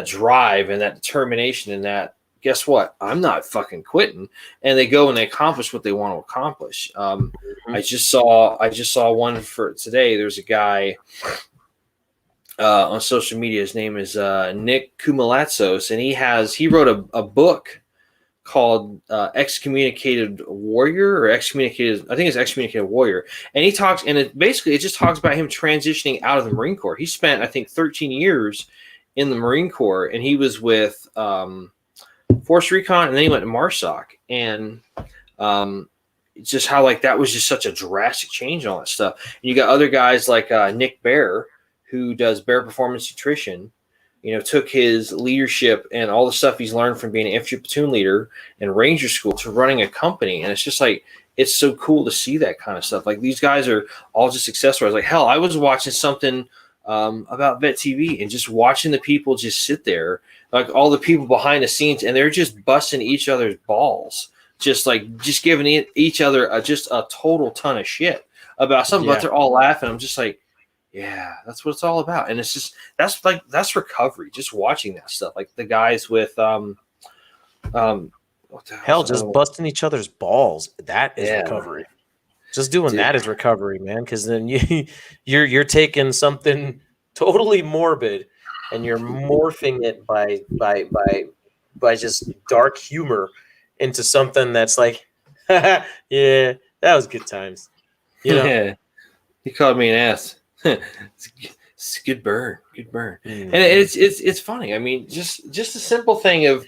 drive and that determination and that, guess what? I'm not fucking quitting. And they go and they accomplish what they want to accomplish. I just saw one for today. There's a guy on social media. His name is Nick Kumalatsos, and he wrote a book called Excommunicated Warrior or Excommunicated. I think it's Excommunicated Warrior. And he talks, and it just talks about him transitioning out of the Marine Corps. He spent, I think, 13 years in the Marine Corps, and he was with Force Recon, and then he went to MARSOC, and just how like that was just such a drastic change and all that stuff. And you got other guys like Nick Bear, who does Bear Performance Nutrition, took his leadership and all the stuff he's learned from being an infantry platoon leader and Ranger School to running a company. And it's just like, it's so cool to see that kind of stuff. Like these guys are all just success stories. Like hell, I was watching something about Vet TV and just watching the people just sit there, like all the people behind the scenes, and they're just busting each other's balls, just giving each other just a total ton of shit about something, but they're all laughing. I'm just like, yeah, that's what it's all about. And it's just, that's recovery. Just watching that stuff. Like the guys with, hell, just busting each other's balls. That is recovery. Just doing that is recovery, man. Cause then you're taking something totally morbid and you're morphing it by just dark humor into something that's like, yeah, that was good times. Yeah. He called me an ass. It's good burn. And it's funny. I mean, just a simple thing of,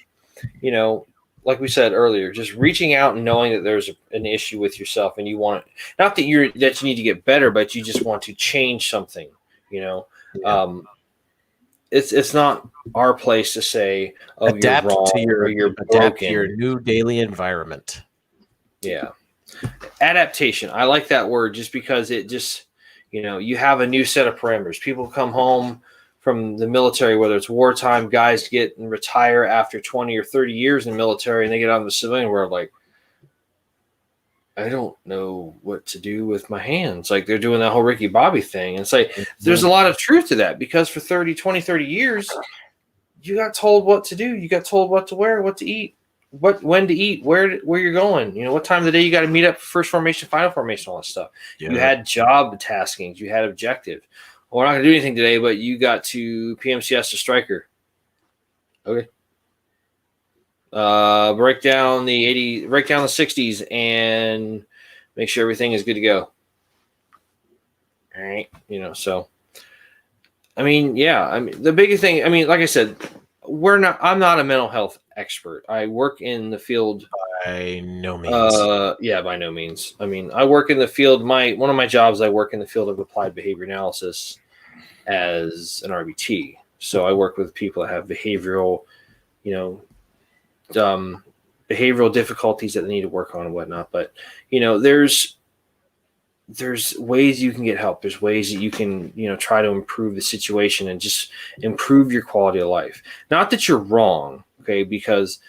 like we said earlier, just reaching out and knowing that there's an issue with yourself and you want it, not that you need to get better, but you just want to change something. It's not our place to say, oh, adapt you're wrong to you're adapt broken. to your new daily environment. Yeah. Adaptation. I like that word just because it just, you have a new set of parameters. People come home from the military, whether it's wartime, guys get and retire after 20 or 30 years in the military, and they get out of the civilian world like, I don't know what to do with my hands. Like they're doing that whole Ricky Bobby thing. And it's like, there's a lot of truth to that because for 30 years, you got told what to do. You got told what to wear, what to eat, when to eat, where you're going, what time of the day you got to meet up for first formation, final formation, all that stuff. Yeah. You had job taskings, you had objective. Well, we're not going to do anything today, but you got to PMCS to striker. Okay. Break down the 60s and make sure everything is good to go. All right. So, I mean, yeah, the biggest thing, like I said, I'm not a mental health expert. I work in the field. By no means. Yeah, by no means. I mean, I work in the field. One of my jobs, I work in the field of applied behavior analysis as an RBT. So I work with people that have behavioral, behavioral difficulties that they need to work on and whatnot. But there's ways you can get help. There's ways that you can, try to improve the situation and just improve your quality of life. Not that you're wrong, okay? Because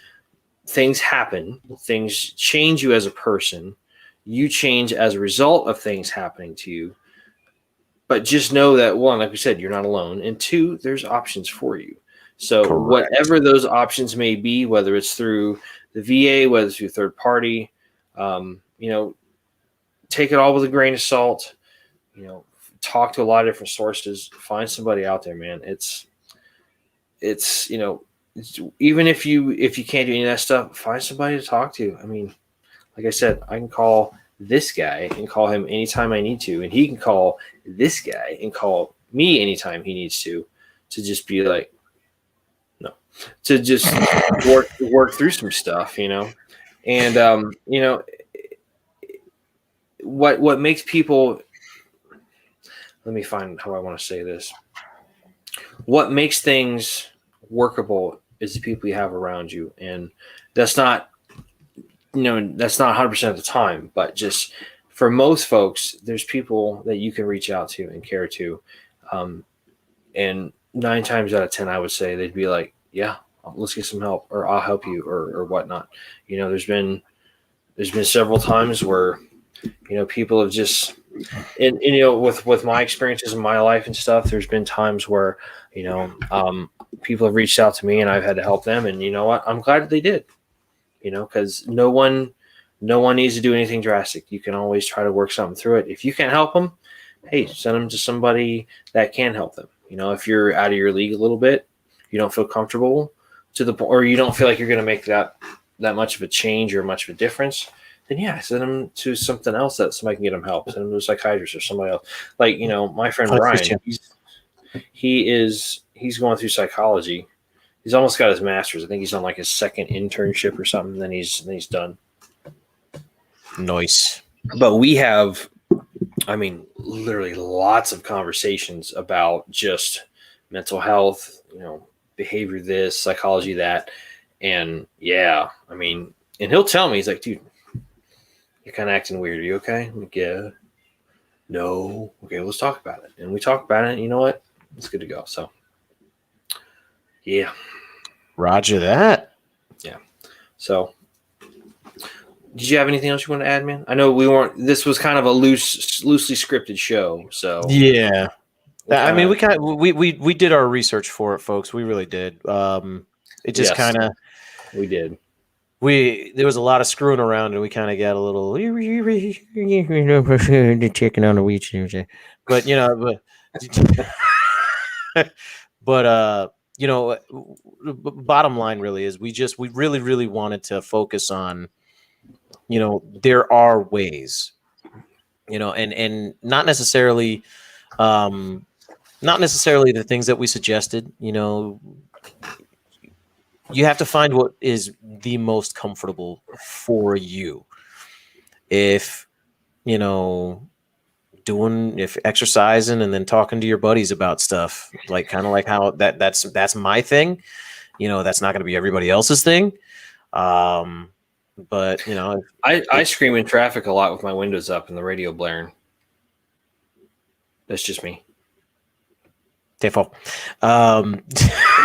things happen, things change you as a person. You change as a result of things happening to you. But just know that, one, like we said, you're not alone. And two, there's options for you. So Correct. Whatever those options may be, whether it's through the VA, whether it's through third party, take it all with a grain of salt. Talk to a lot of different sources. Find somebody out there, man. It's even if you can't do any of that stuff, find somebody to talk to. I mean, like I said, I can call this guy and call him anytime I need to, and he can call this guy and call me anytime he needs to just be like, no, to just work through some stuff, and what makes people, let me find how I want to say this. What makes things workable is the people you have around you. And that's not 100% of the time, but just for most folks, there's people that you can reach out to and care to. And 9 times out of 10, I would say they'd be like, yeah, let's get some help, or I'll help you, or whatnot. There's been several times where, people have just, and with my experiences in my life and stuff, there's been times where, people have reached out to me and I've had to help them. And you know what? I'm glad that they did, because no one needs to do anything drastic. You can always try to work something through it. If you can't help them, hey, send them to somebody that can help them. If you're out of your league a little bit, you don't feel comfortable to the point, or you don't feel like you're going to make that much of a change or much of a difference, then yeah, send them to something else that somebody can get them help. Send them to a psychiatrist or somebody else. Like, my friend Brian, he's going through psychology. He's almost got his master's. I think he's on like his second internship or something. Then he's done. Nice. But we have, literally lots of conversations about just mental health, behavior this, psychology that. And yeah, and he'll tell me, he's like, dude, you're kind of acting weird. Are you okay? I'm like, yeah. No. Okay, let's talk about it. And we talk about it, and you know what? It's good to go. So, yeah. Roger that. Yeah. So, did you have anything else you want to add, man? I know this was kind of a loosely scripted show. So, yeah. We did our research for it, folks. We really did. It just we did. There was a lot of screwing around, and we kind of got a little the chicken on the wheat, but bottom line really is we really, really wanted to focus on, there are ways, and not necessarily the things that we suggested, you have to find what is the most comfortable for you. If, if exercising and then talking to your buddies about stuff, like kind of like how that's my thing, that's not going to be everybody else's thing. But I scream in traffic a lot with my windows up and the radio blaring. That's just me. Careful. Why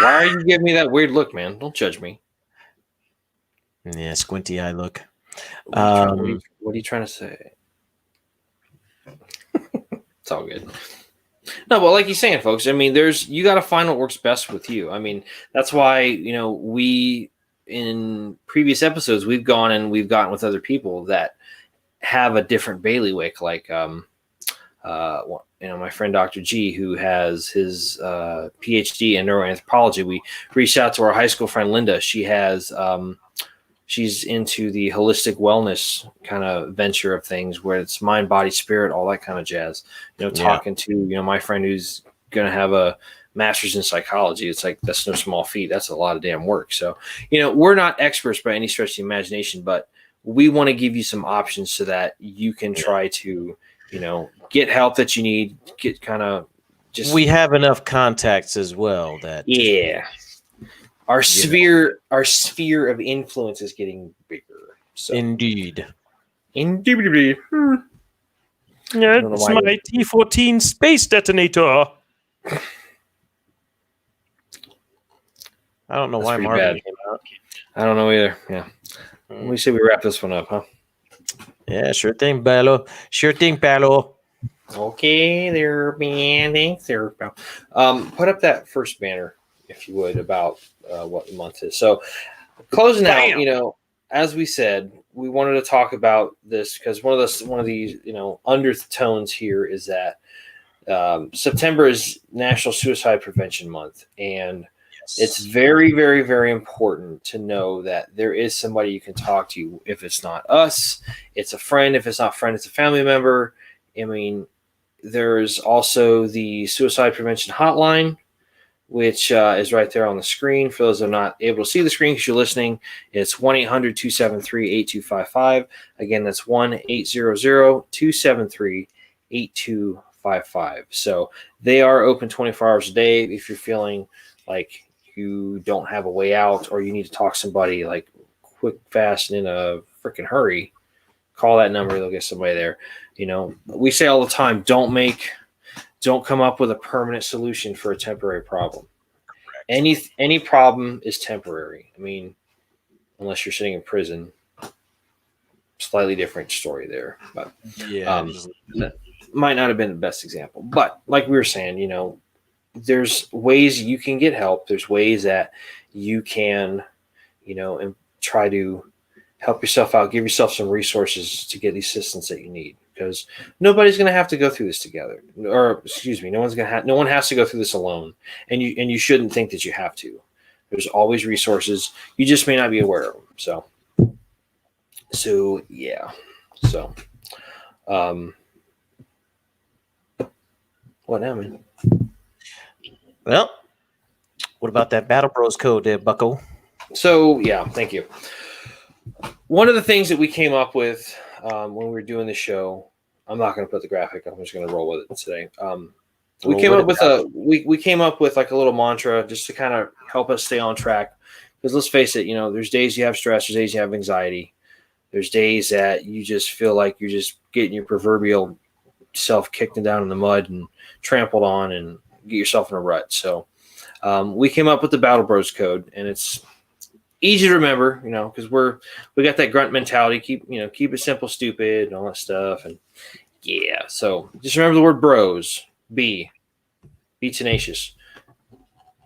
are you giving me that weird look, man? Don't judge me. Yeah, squinty eye look. What are you trying to say? It's all good. No, but like you're saying, folks, you got to find what works best with you. That's why, we, in previous episodes, we've gone and we've gotten with other people that have a different bailiwick, like, my friend Dr. G, who has his PhD in neuroanthropology. We reached out to our high school friend Linda. She has she's into the holistic wellness kind of venture of things, where it's mind, body, spirit, all that kind of jazz. Talking to my friend who's going to have a master's in psychology. It's like, that's no small feat. That's a lot of damn work. So, we're not experts by any stretch of the imagination, but we want to give you some options so that you can try to, get help that you need, get kind of just. We have enough contacts as well that. Yeah. Our sphere of influence is getting bigger. So. Indeed. Indubitably. Yeah, it's my T-14 space detonator. I don't know why Marvin came out. I don't know either. Yeah. We say we wrap this one up, huh? Yeah, sure thing, Bello. Sure thing, Bello. Okay, there, man. Thanks, there. Put up that first banner, if you would, about what the month is. So, closing out, as we said, we wanted to talk about this because one of these undertones here is that September is National Suicide Prevention Month, and it's very, very, very important to know that there is somebody you can talk to. If it's not us, it's a friend. If it's not a friend, it's a family member. I mean, there's also the Suicide Prevention Hotline, which is right there on the screen. For those that are not able to see the screen because you're listening, it's 1-800-273-8255. Again, that's 1-800-273-8255. So they are open 24 hours a day. If you're feeling like you don't have a way out or you need to talk to somebody like quick, fast, and in a freaking hurry, call that number. They'll get somebody there. We say all the time, don't come up with a permanent solution for a temporary problem. Correct. Any problem is temporary. I mean, unless you're sitting in prison, slightly different story there. But might not have been the best example. But like we were saying, there's ways you can get help. There's ways that you can, and try to help yourself out, give yourself some resources to get the assistance that you need. Because nobody's going to have to go through this together, or excuse me, no one has to go through this alone, and you shouldn't think that you have to. There's always resources. You just may not be aware of them. So yeah. So, what now, man? Well, what about that Battle Bros code there, Bucko? So yeah, thank you. One of the things that we came up with when we were doing the show, I'm not going to put the graphic. I'm just going to roll with it today. We came up with like a little mantra just to kind of help us stay on track. Because let's face it, there's days you have stress, there's days you have anxiety, there's days that you just feel like you're just getting your proverbial self kicked down in the mud and trampled on and get yourself in a rut. So we came up with the Battle Bros code, and it's easy to remember, because we got that grunt mentality. Keep it simple, stupid, and all that stuff. And yeah, so just remember the word bros. Be tenacious.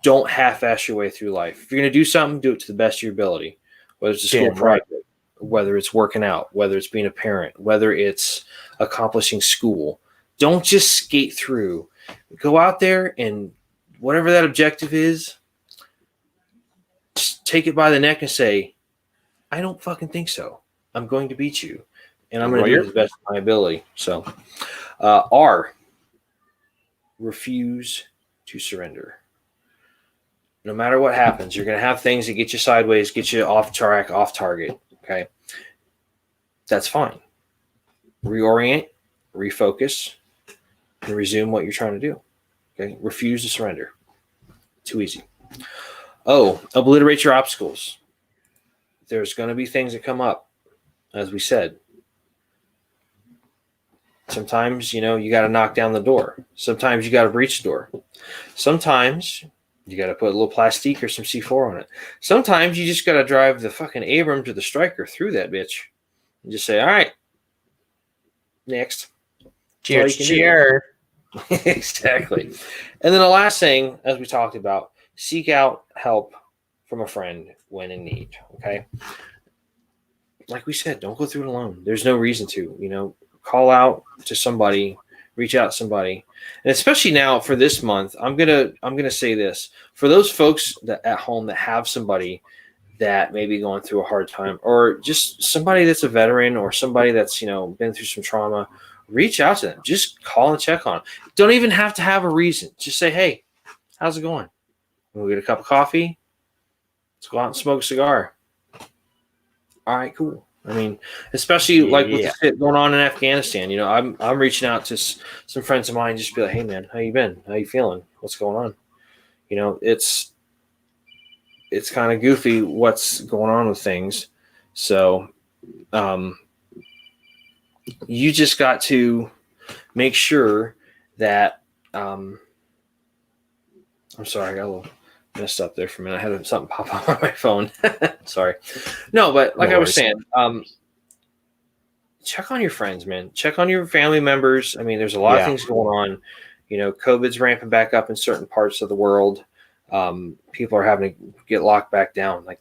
Don't half-ass your way through life. If you're going to do something, do it to the best of your ability. Whether it's a school project, whether it's working out, whether it's being a parent, whether it's accomplishing school. Don't just skate through. Go out there and whatever that objective is, take it by the neck and say, I don't fucking think so. I'm going to beat you. And I'm going to do it to the best of my ability. So, R, refuse to surrender. No matter what happens, you're going to have things that get you sideways, get you off track, off target. Okay. That's fine. Reorient, refocus, and resume what you're trying to do. Okay. Refuse to surrender. Too easy. Oh, obliterate your obstacles. There's going to be things that come up, as we said. Sometimes, you got to knock down the door. Sometimes you got to breach the door. Sometimes you got to put a little plastique or some C4 on it. Sometimes you just got to drive the fucking Abrams or the Stryker through that bitch and just say, all right, next. Cheer. Exactly. And then the last thing, as we talked about, seek out help from a friend when in need. Okay. Like we said, don't go through it alone. There's no reason to, call out to somebody, reach out to somebody. And especially now for this month, I'm going to say this for those folks that at home that have somebody that may be going through a hard time, or just somebody that's a veteran or somebody that's, been through some trauma, reach out to them. Just call and check on them. Don't even have to have a reason. Just say, hey, How's it going? We'll get a cup of coffee. Let's go out and smoke a cigar. All right, cool. I mean, especially like with the shit going on in Afghanistan, you know, I'm reaching out to some friends of mine, just be like, hey man, how you been? How you feeling? What's going on? You know, it's kind of goofy what's going on with things. So, you just got to make sure that, I'm sorry, I got a little messed up there for a minute. I had something pop up on my phone. Sorry. No, but like I was saying, check on your friends, man. Check on your family members. I mean, there's a lot of things going on. You know, COVID's ramping back up in certain parts of the world. People are having to get locked back down. Like,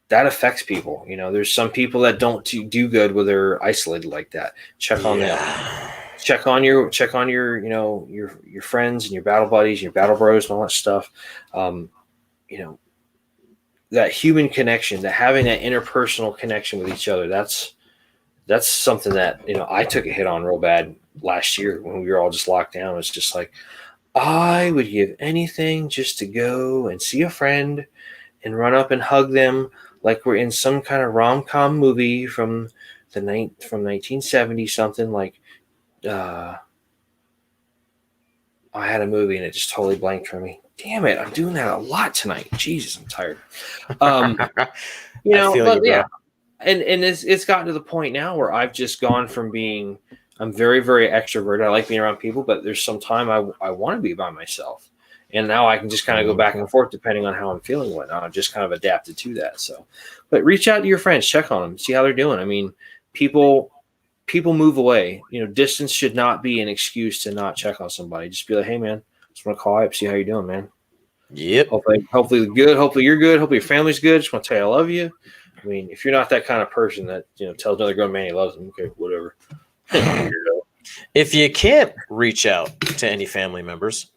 that affects people. You know, there's some people that don't do good when they're isolated like that. Check on them. Check on your, you know, your friends and your battle buddies, your battle bros and all that stuff. You know, that human connection, that having that interpersonal connection with each other, that's something that, you know, I took a hit on real bad last year when we were all just locked down. It's just like, I would give anything just to go and see a friend and run up and hug them like we're in some kind of rom-com movie from 1970 something. Like, I had a movie and it just totally blanked for me. Damn it, I'm doing that a lot tonight. Jesus, I'm tired. You know, but yeah. And it's gotten to the point now where I've just gone from being, I'm very, very extroverted. I like being around people, but there's some time I want to be by myself. And now I can just kind of go back and forth depending on how I'm feeling and whatnot. I've just kind of adapted to that. So, but reach out to your friends, check on them, see how they're doing. I mean, people move away. You know, distance should not be an excuse to not check on somebody. Just be like, hey man, just want to call up, see how you're doing, man. Yep. Hopefully good. Hopefully you're good. Hopefully your family's good. Just want to tell you I love you. I mean, if you're not that kind of person that, you know, tells another grown man he loves him, okay, whatever. If you can't reach out to any family members,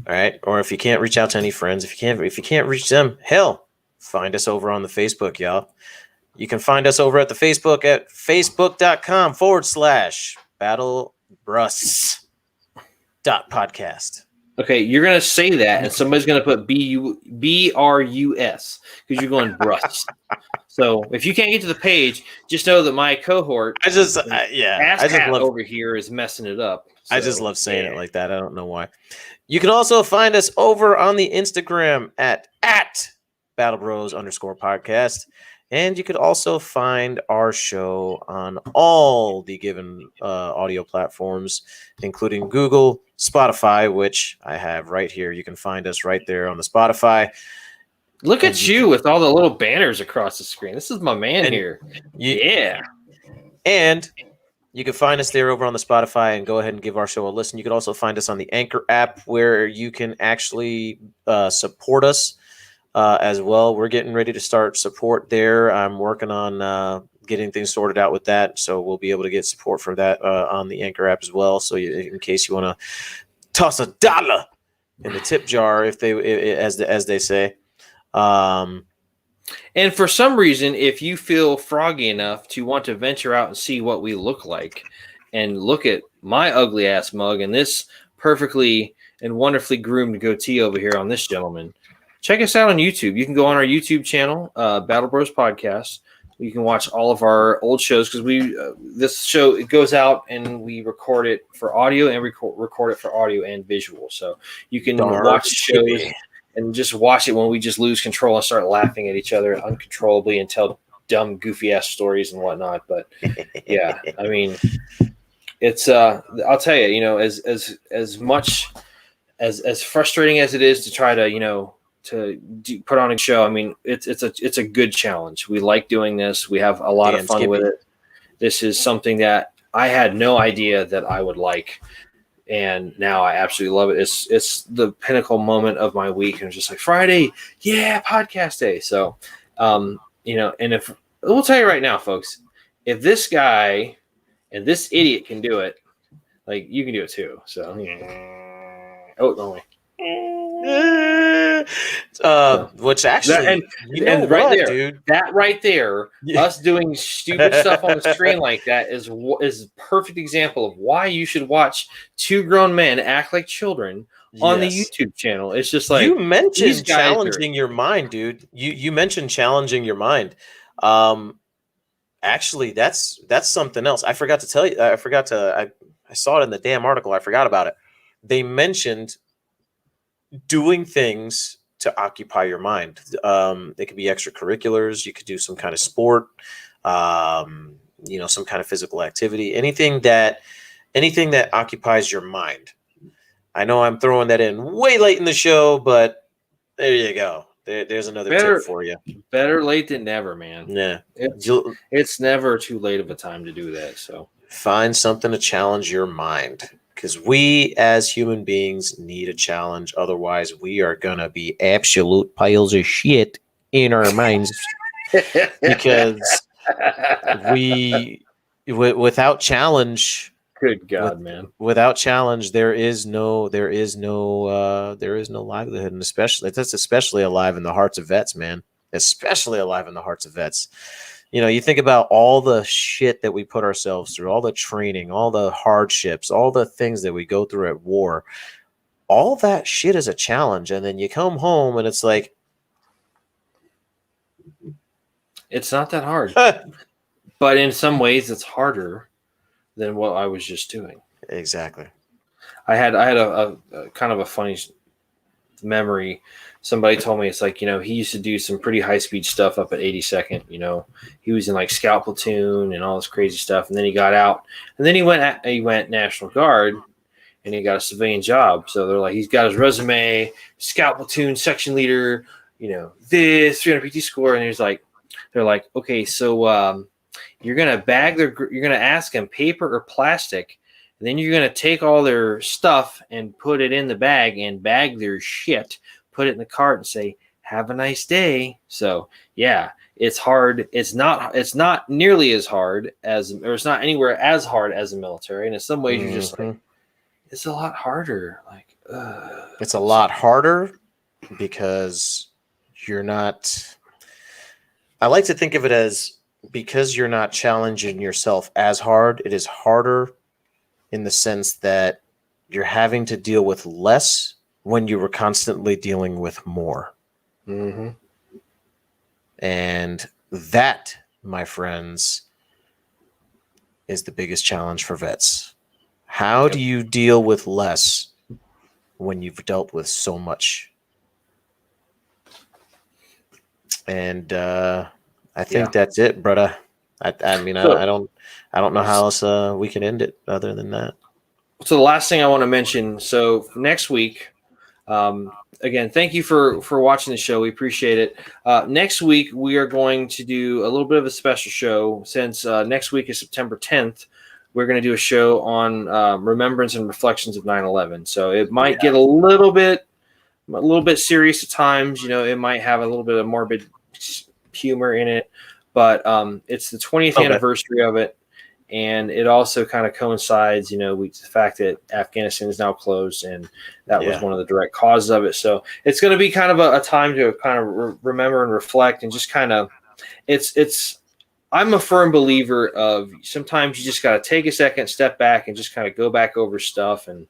all right, or if you can't reach out to any friends, if you can't reach them, hell, find us over on the Facebook, y'all. You can find us over at the Facebook at facebook.com/battlebrus.podcast. Okay, you're gonna say that, and somebody's gonna put BRUS because you're going Brus. So if you can't get to the page, just know that my cohort, I just love over here is messing it up. So, I just love saying it like that. I don't know why. You can also find us over on the Instagram at BattleBros_podcast. And you could also find our show on all the given audio platforms, including Google, Spotify, which I have right here. You can find us right there on the Spotify. Look at you with all the little banners across the screen. This is my man here. Yeah. And you can find us there over on the Spotify and go ahead and give our show a listen. You can also find us on the Anchor app where you can actually support us as well. We're getting ready to start support there. I'm working on getting things sorted out with that. So we'll be able to get support for that on the Anchor app as well. So in case you want to toss $1 in the tip jar, as they say. And for some reason, if you feel froggy enough to want to venture out and see what we look like and look at my ugly ass mug and this perfectly and wonderfully groomed goatee over here on this gentleman, check us out on YouTube. You can go on our YouTube channel, Battle Bros Podcast. You can watch all of our old shows because this show, it goes out and we record it for audio and record it for audio and visual. So you can watch shows and just watch it when we just lose control and start laughing at each other uncontrollably and tell dumb, goofy ass stories and whatnot. But yeah, I mean, it's I'll tell you, you know, as much as frustrating as it is to try to, you know, put on a show. I mean, it's a good challenge. We like doing this. We have a lot of fun with it. This is something that I had no idea that I would like. And now I absolutely love it. It's the pinnacle moment of my week. And it's just like Friday, yeah, podcast day. So, you know, and if we'll tell you right now, folks, if this guy and this idiot can do it, like you can do it too. So, oh, no way. Which actually, and right there, dude, that right there, us doing stupid stuff on the screen like that is a perfect example of why you should watch two grown men act like children on the YouTube channel. It's just like you mentioned challenging your mind, dude. You mentioned challenging your mind. Actually, that's something else. I forgot to tell you. I saw it in the damn article. I forgot about it. They mentioned doing things to occupy your mind. They could be extracurriculars. You could do some kind of sport, some kind of physical activity, anything that occupies your mind. I know I'm throwing that in way late in the show, but there you go. There's another tip for you. Better late than never, man. Yeah. It's never too late of a time to do that. So find something to challenge your mind, because we as human beings need a challenge. Otherwise, we are going to be absolute piles of shit in our minds because without challenge, good God, man. Without challenge, there is no livelihood, and that's especially alive in the hearts of vets, man. Especially alive in the hearts of vets. You think about all the shit that we put ourselves through, all the training, all the hardships, all the things that we go through at war. All that shit is a challenge, and then you come home and it's like, it's not that hard. But in some ways, it's harder than what I was just doing. Exactly. I had a kind of a funny memory. Somebody told me, it's like, he used to do some pretty high speed stuff up at 82nd. He was in like scout platoon and all this crazy stuff. And then he got out, and then he went National Guard, and he got a civilian job. So they're like, he's got his resume, scout platoon, section leader, this 300 PT score. And they're like, okay, so, you're going to ask them paper or plastic, and then you're going to take all their stuff and put it in the bag and bag their shit, put it in the cart and say, have a nice day. So yeah, it's hard. It's not nearly as hard or it's not anywhere as hard as the military. And in some ways you're just like, it's a lot harder. Like, it's a lot harder because you're not, I like to think of it as, because you're not challenging yourself as hard, it is harder in the sense that you're having to deal with less when you were constantly dealing with more. Mm-hmm. And that, my friends, is the biggest challenge for vets. How do you deal with less when you've dealt with so much? And I think that's it, brother. I mean, I don't know how else we can end it other than that. So the last thing I want to mention. So next week, again, thank you for watching the show. We appreciate it. Next week we are going to do a little bit of a special show, since next week is September 10th. We're going to do a show on remembrance and reflections of 9/11. So it might get a little bit serious at times. It might have a little bit of morbid humor in it, but it's the 20th anniversary of it, and it also kind of coincides, with the fact that Afghanistan is now closed, and that was one of the direct causes of it. So it's going to be kind of a time to kind of remember and reflect, and just kind of, I'm a firm believer of sometimes you just got to take a second, step back, and just kind of go back over stuff, and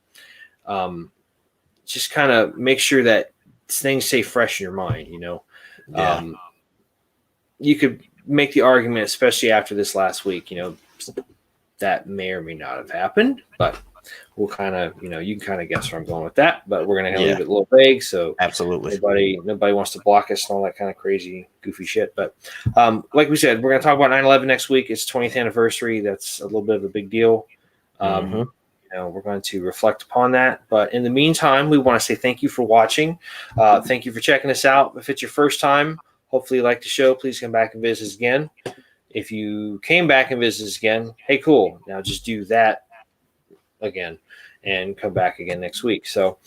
just kind of make sure that things stay fresh in your mind. You could make the argument, especially after this last week, that may or may not have happened, but we'll kind of, you can kind of guess where I'm going with that, but we're going to leave it a little vague. So absolutely nobody wants to block us and all that kind of crazy, goofy shit. But like we said, we're going to talk about 9/11 next week. It's 20th anniversary. That's a little bit of a big deal. We're going to reflect upon that. But in the meantime, we want to say thank you for watching. Thank you for checking us out. If it's your first time, hopefully you like the show. Please come back and visit us again. If you came back and visit us again, hey, cool. Now just do that again and come back again next week. So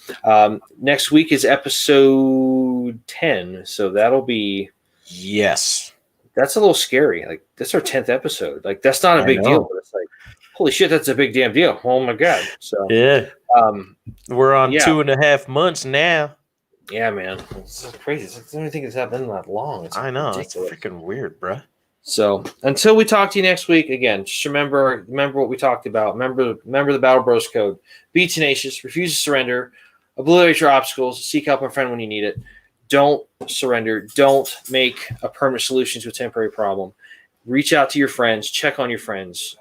next week is episode 10. So that'll be... Yes. That's a little scary. Like, that's our 10th episode. Like, that's not a big deal. But it's like, holy shit, that's a big damn deal. Oh, my God. So yeah. We're on 2.5 months now. Yeah, man. It's crazy. I don't think it's been that long. I know. Ridiculous. It's freaking weird, bro. So until we talk to you next week, again, just remember what we talked about. Remember the Battle Bros code. Be tenacious. Refuse to surrender. obliterate your obstacles, seek help from a friend when you need it. Don't surrender. Don't make a permanent solution to a temporary problem. Reach out to your friends. Check on your friends.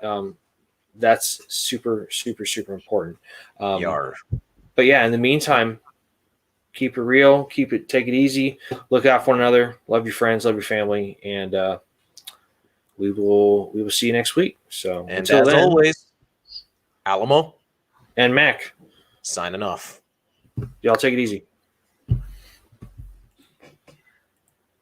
That's super, super, super important. But yeah, in the meantime, keep it real. Take it easy. Look out for one another. Love your friends. Love your family. And we will see you next week. So and until as then, always, Alamo and Mac signing off. y'all take it easy.